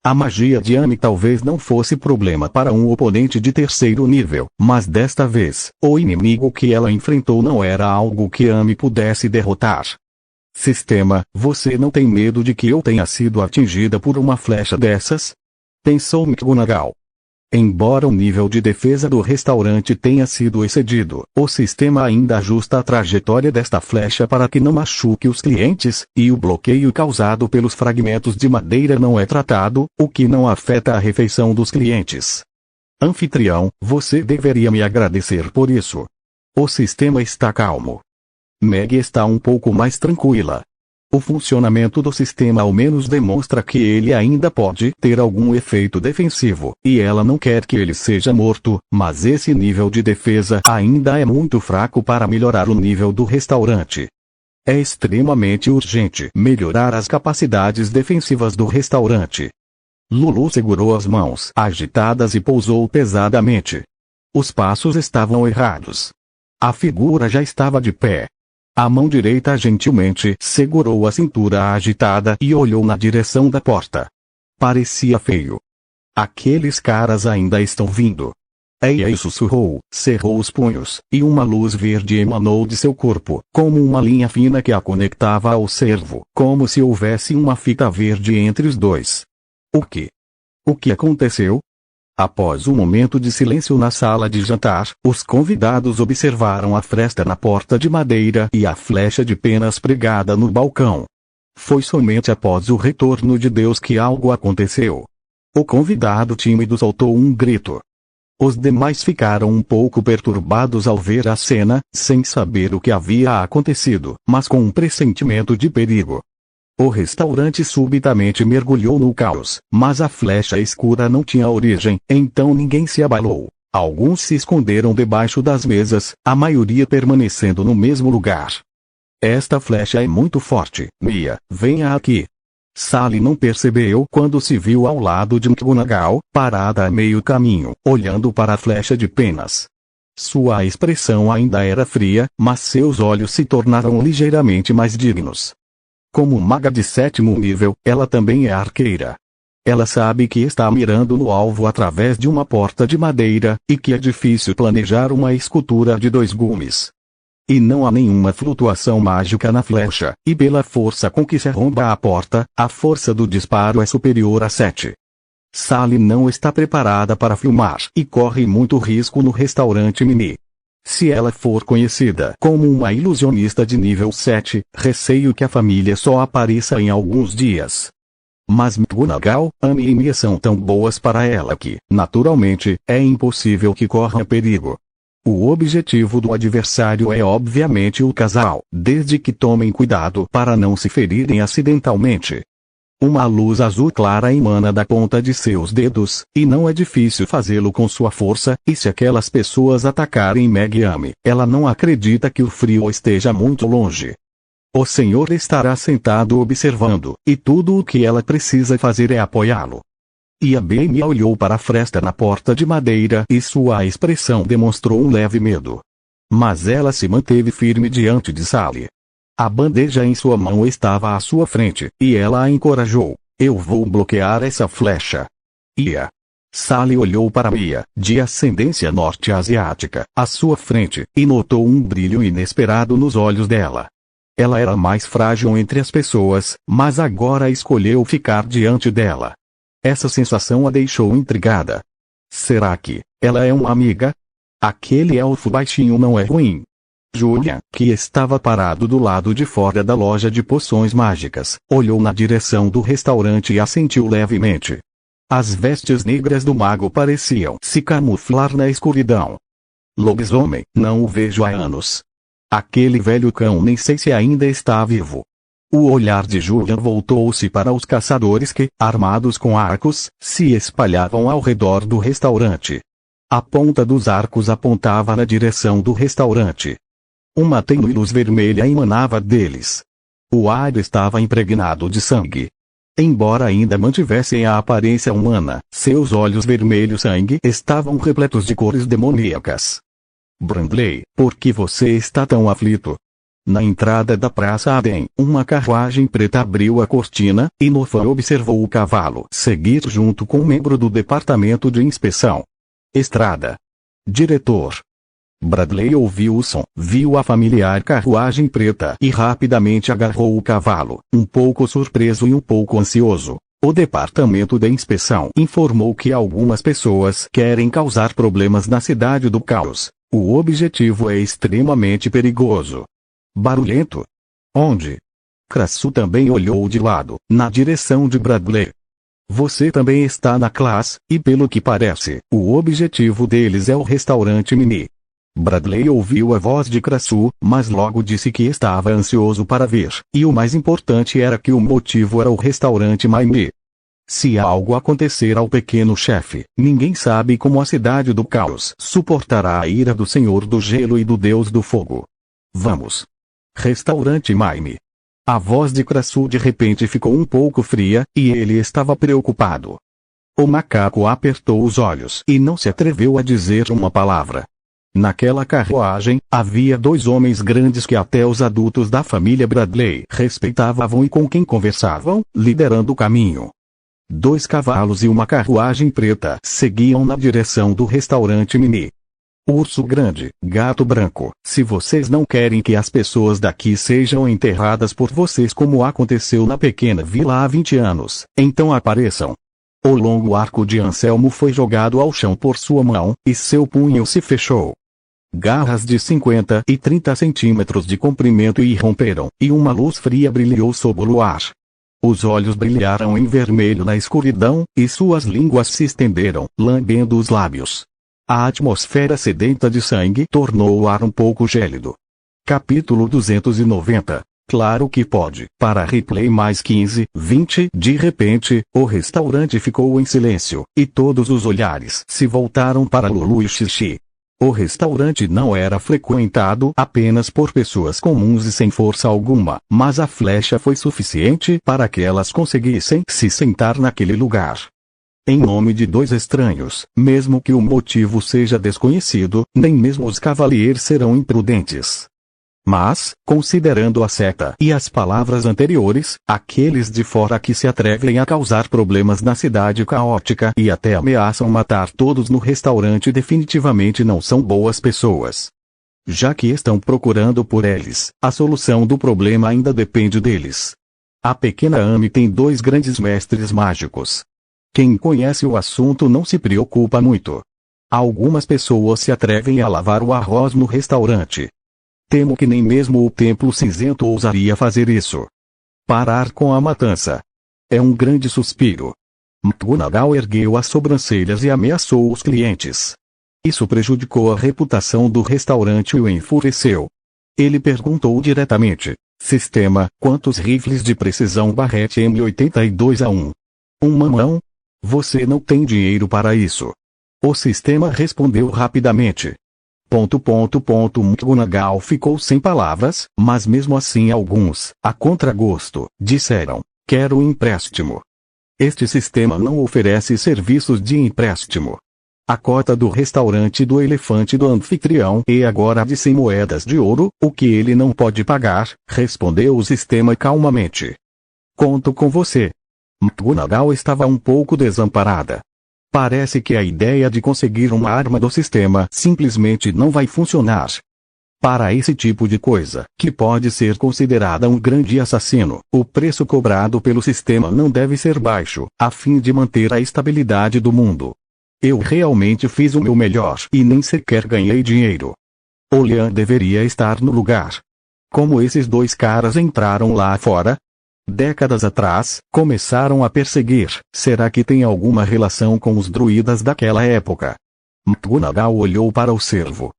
A magia de Amy talvez não fosse problema para um oponente de terceiro nível, mas desta vez, o inimigo que ela enfrentou não era algo que Amy pudesse derrotar. "Sistema, você não tem medo de que eu tenha sido atingida por uma flecha dessas?" pensou McGonagall. Embora o nível de defesa do restaurante tenha sido excedido, o sistema ainda ajusta a trajetória desta flecha para que não machuque os clientes, e o bloqueio causado pelos fragmentos de madeira não é tratado, o que não afeta a refeição dos clientes. "Anfitrião, você deveria me agradecer por isso." O sistema está calmo. Meg está um pouco mais tranquila. O funcionamento do sistema ao menos demonstra que ele ainda pode ter algum efeito defensivo, e ela não quer que ele seja morto, mas esse nível de defesa ainda é muito fraco para melhorar o nível do restaurante. É extremamente urgente melhorar as capacidades defensivas do restaurante. Lulu segurou as mãos agitadas e pousou pesadamente. Os passos estavam errados. A figura já estava de pé. A mão direita gentilmente segurou a cintura agitada e olhou na direção da porta. Parecia feio. "Aqueles caras ainda estão vindo." Ei sussurrou, cerrou os punhos, e uma luz verde emanou de seu corpo, como uma linha fina que a conectava ao servo, como se houvesse uma fita verde entre os dois. O que aconteceu? Após um momento de silêncio na sala de jantar, os convidados observaram a fresta na porta de madeira e a flecha de penas pregada no balcão. Foi somente após o retorno de Deus que algo aconteceu. O convidado tímido soltou um grito. Os demais ficaram um pouco perturbados ao ver a cena, sem saber o que havia acontecido, mas com um pressentimento de perigo. O restaurante subitamente mergulhou no caos, mas a flecha escura não tinha origem, então ninguém se abalou. Alguns se esconderam debaixo das mesas, a maioria permanecendo no mesmo lugar. "Esta flecha é muito forte, Mia, venha aqui." Sally não percebeu quando se viu ao lado de McGonagall, parada a meio caminho, olhando para a flecha de penas. Sua expressão ainda era fria, mas seus olhos se tornaram ligeiramente mais dignos. Como maga de sétimo nível, ela também é arqueira. Ela sabe que está mirando no alvo através de uma porta de madeira, e que é difícil planejar uma escultura de 2 gumes. E não há nenhuma flutuação mágica na flecha, e pela força com que se arromba a porta, a força do disparo é superior a 7. Sally não está preparada para filmar e corre muito risco no restaurante Mini. Se ela for conhecida como uma ilusionista de nível 7, receio que a família só apareça em alguns dias. Mas McGonagall, Amy e Mia são tão boas para ela que, naturalmente, é impossível que corra perigo. O objetivo do adversário é obviamente o casal, desde que tomem cuidado para não se ferirem acidentalmente. Uma luz azul clara emana da ponta de seus dedos, e não é difícil fazê-lo com sua força, e se aquelas pessoas atacarem Meg e Amy, ela não acredita que o frio esteja muito longe. O Senhor estará sentado observando, e tudo o que ela precisa fazer é apoiá-lo. E a Amy olhou para a fresta na porta de madeira e sua expressão demonstrou um leve medo. Mas ela se manteve firme diante de Sally. A bandeja em sua mão estava à sua frente, e ela a encorajou. Eu vou bloquear essa flecha. Ia. Sally olhou para Mia, de ascendência norte-asiática, à sua frente, e notou um brilho inesperado nos olhos dela. Ela era mais frágil entre as pessoas, mas agora escolheu ficar diante dela. Essa sensação a deixou intrigada. Será que ela é uma amiga? Aquele elfo baixinho não é ruim. Julian, que estava parado do lado de fora da loja de poções mágicas, olhou na direção do restaurante e assentiu levemente. As vestes negras do mago pareciam se camuflar na escuridão. Lobisomem, não o vejo há anos. Aquele velho cão nem sei se ainda está vivo. O olhar de Julian voltou-se para os caçadores que, armados com arcos, se espalhavam ao redor do restaurante. A ponta dos arcos apontava na direção do restaurante. Uma tênue luz vermelha emanava deles. O ar estava impregnado de sangue. Embora ainda mantivessem a aparência humana, seus olhos vermelho-sangue estavam repletos de cores demoníacas. Brandley, por que você está tão aflito? Na entrada da Praça Aden, uma carruagem preta abriu a cortina, e Nofan observou o cavalo seguir junto com um membro do departamento de inspeção. Estrada. Diretor. Bradley ouviu o som, viu a familiar carruagem preta e rapidamente agarrou o cavalo, um pouco surpreso e um pouco ansioso. O departamento de inspeção informou que algumas pessoas querem causar problemas na cidade do caos. O objetivo é extremamente perigoso. Barulhento? Onde? Crassu também olhou de lado, na direção de Bradley. Você também está na classe, e pelo que parece, o objetivo deles é o restaurante Mini. Bradley ouviu a voz de Crassu, mas logo disse que estava ansioso para ver, e o mais importante era que o motivo era o restaurante Mini. Se algo acontecer ao pequeno chefe, ninguém sabe como a cidade do caos suportará a ira do Senhor do Gelo e do Deus do Fogo. Vamos. Restaurante Mime. A voz de Crassu de repente ficou um pouco fria, e ele estava preocupado. O macaco apertou os olhos e não se atreveu a dizer uma palavra. Naquela carruagem, havia 2 homens grandes que até os adultos da família Bradley respeitavam e com quem conversavam, liderando o caminho. 2 cavalos e uma carruagem preta seguiam na direção do restaurante Mini. Urso grande, gato branco, se vocês não querem que as pessoas daqui sejam enterradas por vocês como aconteceu na pequena vila há 20 anos, então apareçam. O longo arco de Anselmo foi jogado ao chão por sua mão, e seu punho se fechou. Garras de 50 e 30 centímetros de comprimento irromperam, e uma luz fria brilhou sob o luar. Os olhos brilharam em vermelho na escuridão, e suas línguas se estenderam, lambendo os lábios. A atmosfera sedenta de sangue tornou o ar um pouco gélido. Capítulo 290. Claro que pode. Para replay mais 15, 20. De repente, o restaurante ficou em silêncio, e todos os olhares se voltaram para Lulu e Xixi. O restaurante não era frequentado apenas por pessoas comuns e sem força alguma, mas a flecha foi suficiente para que elas conseguissem se sentar naquele lugar. Em nome de 2 estranhos, mesmo que o motivo seja desconhecido, nem mesmo os cavaliers serão imprudentes. Mas, considerando a seta e as palavras anteriores, aqueles de fora que se atrevem a causar problemas na cidade caótica e até ameaçam matar todos no restaurante definitivamente não são boas pessoas. Já que estão procurando por eles, a solução do problema ainda depende deles. A pequena Amy tem 2 grandes mestres mágicos. Quem conhece o assunto não se preocupa muito. Algumas pessoas se atrevem a lavar o arroz no restaurante. Temo que nem mesmo o Templo Cinzento ousaria fazer isso. Parar com a matança. É um grande suspiro. McGonagall ergueu as sobrancelhas e ameaçou os clientes. Isso prejudicou a reputação do restaurante e o enfureceu. Ele perguntou diretamente: Sistema, quantos rifles de precisão Barrett M82A1? Um mamão? Você não tem dinheiro para isso. O sistema respondeu rapidamente. McGonagall ficou sem palavras, mas mesmo assim alguns, a contragosto, disseram: quero um empréstimo. Este sistema não oferece serviços de empréstimo. A cota do restaurante do elefante do anfitrião é agora de 100 moedas de ouro, o que ele não pode pagar, respondeu o sistema calmamente. Conto com você. McGonagall estava um pouco desamparada. Parece que a ideia de conseguir uma arma do sistema simplesmente não vai funcionar. Para esse tipo de coisa, que pode ser considerada um grande assassino, o preço cobrado pelo sistema não deve ser baixo, a fim de manter a estabilidade do mundo. Eu realmente fiz o meu melhor e nem sequer ganhei dinheiro. Olean deveria estar no lugar. Como esses 2 caras entraram lá fora? Décadas atrás, começaram a perseguir. Será que tem alguma relação com os druidas daquela época? McGonagall olhou para o servo.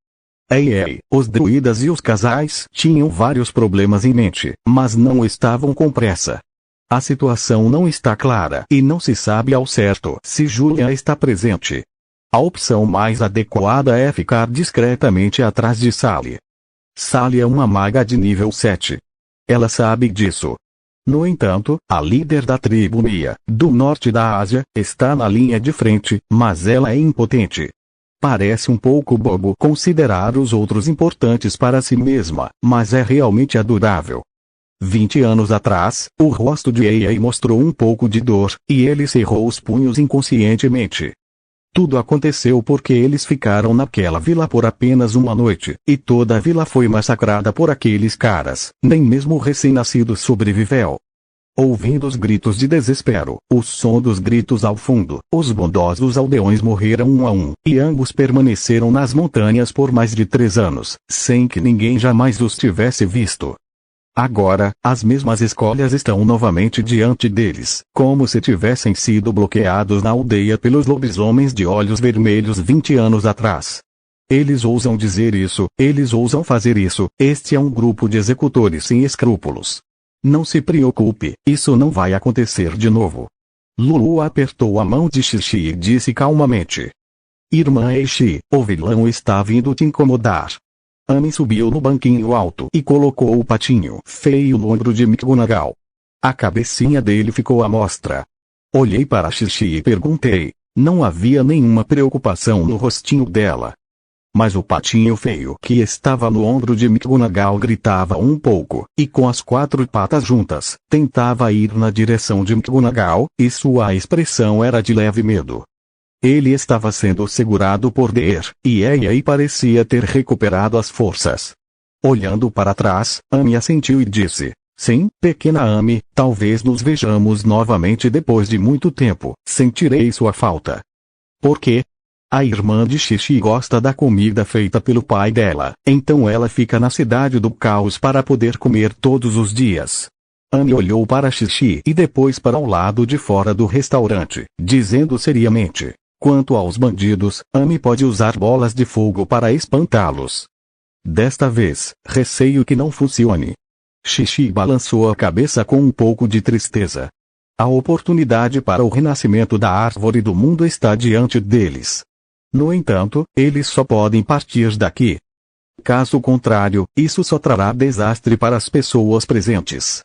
Ei, os druidas e os casais tinham vários problemas em mente, mas não estavam com pressa. A situação não está clara e não se sabe ao certo se Julia está presente. A opção mais adequada é ficar discretamente atrás de Sally. Sally é uma maga de nível 7. Ela sabe disso. No entanto, a líder da tribo Mia, do norte da Ásia, está na linha de frente, mas ela é impotente. Parece um pouco bobo considerar os outros importantes para si mesma, mas é realmente adorável. 20 anos atrás, o rosto de Ei mostrou um pouco de dor, e ele cerrou os punhos inconscientemente. Tudo aconteceu porque eles ficaram naquela vila por apenas uma noite, e toda a vila foi massacrada por aqueles caras, nem mesmo o recém-nascido sobreviveu. Ouvindo os gritos de desespero, o som dos gritos ao fundo, os bondosos aldeões morreram um a um, e ambos permaneceram nas montanhas por mais de 3 anos, sem que ninguém jamais os tivesse visto. Agora, as mesmas escolhas estão novamente diante deles, como se tivessem sido bloqueados na aldeia pelos lobisomens de olhos vermelhos 20 anos atrás. Eles ousam dizer isso, eles ousam fazer isso, este é um grupo de executores sem escrúpulos. Não se preocupe, isso não vai acontecer de novo. Lulu apertou a mão de Xixi e disse calmamente: Irmã Eishi, o vilão está vindo te incomodar. Amy subiu no banquinho alto e colocou o patinho feio no ombro de McGonagall. A cabecinha dele ficou à mostra. Olhei para Xixi e perguntei. Não havia nenhuma preocupação no rostinho dela. Mas o patinho feio que estava no ombro de McGonagall gritava um pouco, e com as 4 patas juntas, tentava ir na direção de McGonagall, e sua expressão era de leve medo. Ele estava sendo segurado por Deer, e Ei parecia ter recuperado as forças. Olhando para trás, Amy assentiu e disse: Sim, pequena Amy, talvez nos vejamos novamente depois de muito tempo, sentirei sua falta. Por quê? A irmã de Xixi gosta da comida feita pelo pai dela, então ela fica na cidade do caos para poder comer todos os dias. Amy olhou para Xixi e depois para o lado de fora do restaurante, dizendo seriamente: Quanto aos bandidos, Amy pode usar bolas de fogo para espantá-los. Desta vez, receio que não funcione. Xixi balançou a cabeça com um pouco de tristeza. A oportunidade para o renascimento da árvore do mundo está diante deles. No entanto, eles só podem partir daqui. Caso contrário, isso só trará desastre para as pessoas presentes.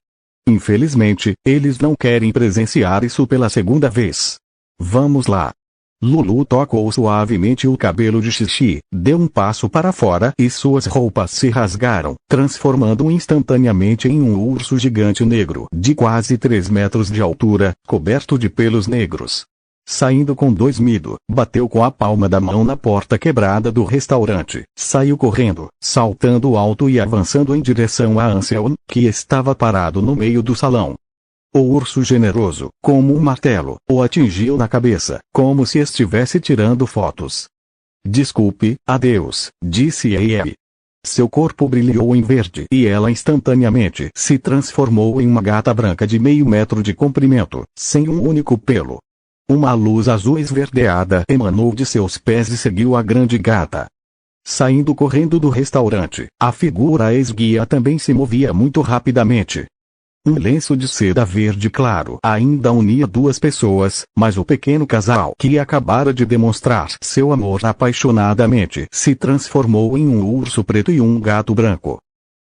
Infelizmente, eles não querem presenciar isso pela segunda vez. Vamos lá. Lulu tocou suavemente o cabelo de Xixi, deu um passo para fora e suas roupas se rasgaram, transformando-o instantaneamente em um urso gigante negro de quase 3 metros de altura, coberto de pelos negros. Saindo com 2 medo, bateu com a palma da mão na porta quebrada do restaurante, saiu correndo, saltando alto e avançando em direção a Ansel, que estava parado no meio do salão. O urso generoso, como um martelo, o atingiu na cabeça, como se estivesse tirando fotos. Desculpe, adeus, disse Ei. Seu corpo brilhou em verde e ela instantaneamente se transformou em uma gata branca de meio metro de comprimento, sem um único pelo. Uma luz azul esverdeada emanou de seus pés e seguiu a grande gata. Saindo correndo do restaurante, a figura esguia também se movia muito rapidamente. Um lenço de seda verde claro ainda unia duas pessoas, mas o pequeno casal que acabara de demonstrar seu amor apaixonadamente se transformou em um urso preto e um gato branco.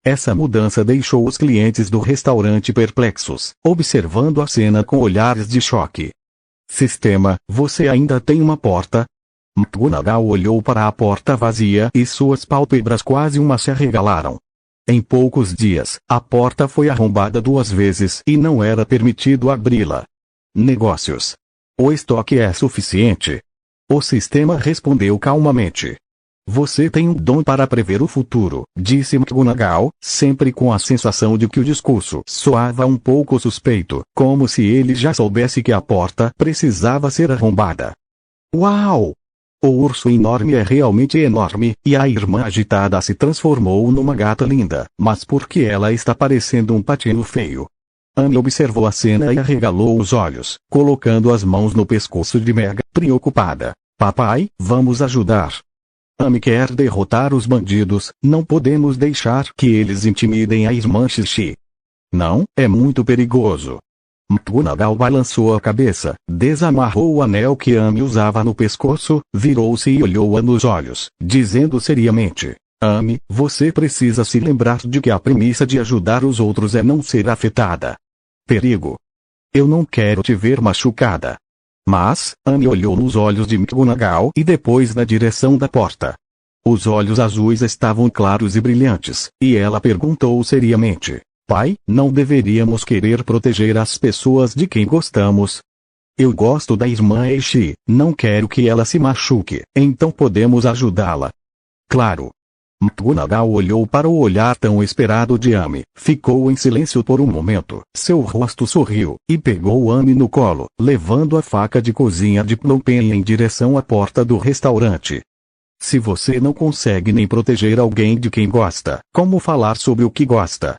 Essa mudança deixou os clientes do restaurante perplexos, observando a cena com olhares de choque. Sistema, você ainda tem uma porta? McGonagall olhou para a porta vazia e suas pálpebras quase se arregalaram. Em poucos dias, a porta foi arrombada 2 vezes e não era permitido abri-la. Negócios. O estoque é suficiente? O sistema respondeu calmamente. Você tem um dom para prever o futuro, disse McGonagall, sempre com a sensação de que o discurso soava um pouco suspeito, como se ele já soubesse que a porta precisava ser arrombada. Uau! O urso enorme é realmente enorme, e a irmã agitada se transformou numa gata linda, mas por que ela está parecendo um patinho feio? Anne observou a cena e arregalou os olhos, colocando as mãos no pescoço de Meg, preocupada. Papai, vamos ajudar. Amy quer derrotar os bandidos, não podemos deixar que eles intimidem a irmã Xixi. Não, é muito perigoso. McGonagall balançou a cabeça, desamarrou o anel que Amy usava no pescoço, virou-se e olhou-a nos olhos, dizendo seriamente: Amy, você precisa se lembrar de que a premissa de ajudar os outros é não ser afetada. Perigo. Eu não quero te ver machucada. Mas, Amy olhou nos olhos de McGonagall e depois na direção da porta. Os olhos azuis estavam claros e brilhantes, e ela perguntou seriamente: Pai, não deveríamos querer proteger as pessoas de quem gostamos? Eu gosto da irmã Eishi, não quero que ela se machuque, então podemos ajudá-la. Claro. McGonagall olhou para o olhar tão esperado de Amy, ficou em silêncio por um momento, seu rosto sorriu, e pegou Amy no colo, levando a faca de cozinha de Plumpen em direção à porta do restaurante. Se você não consegue nem proteger alguém de quem gosta, como falar sobre o que gosta?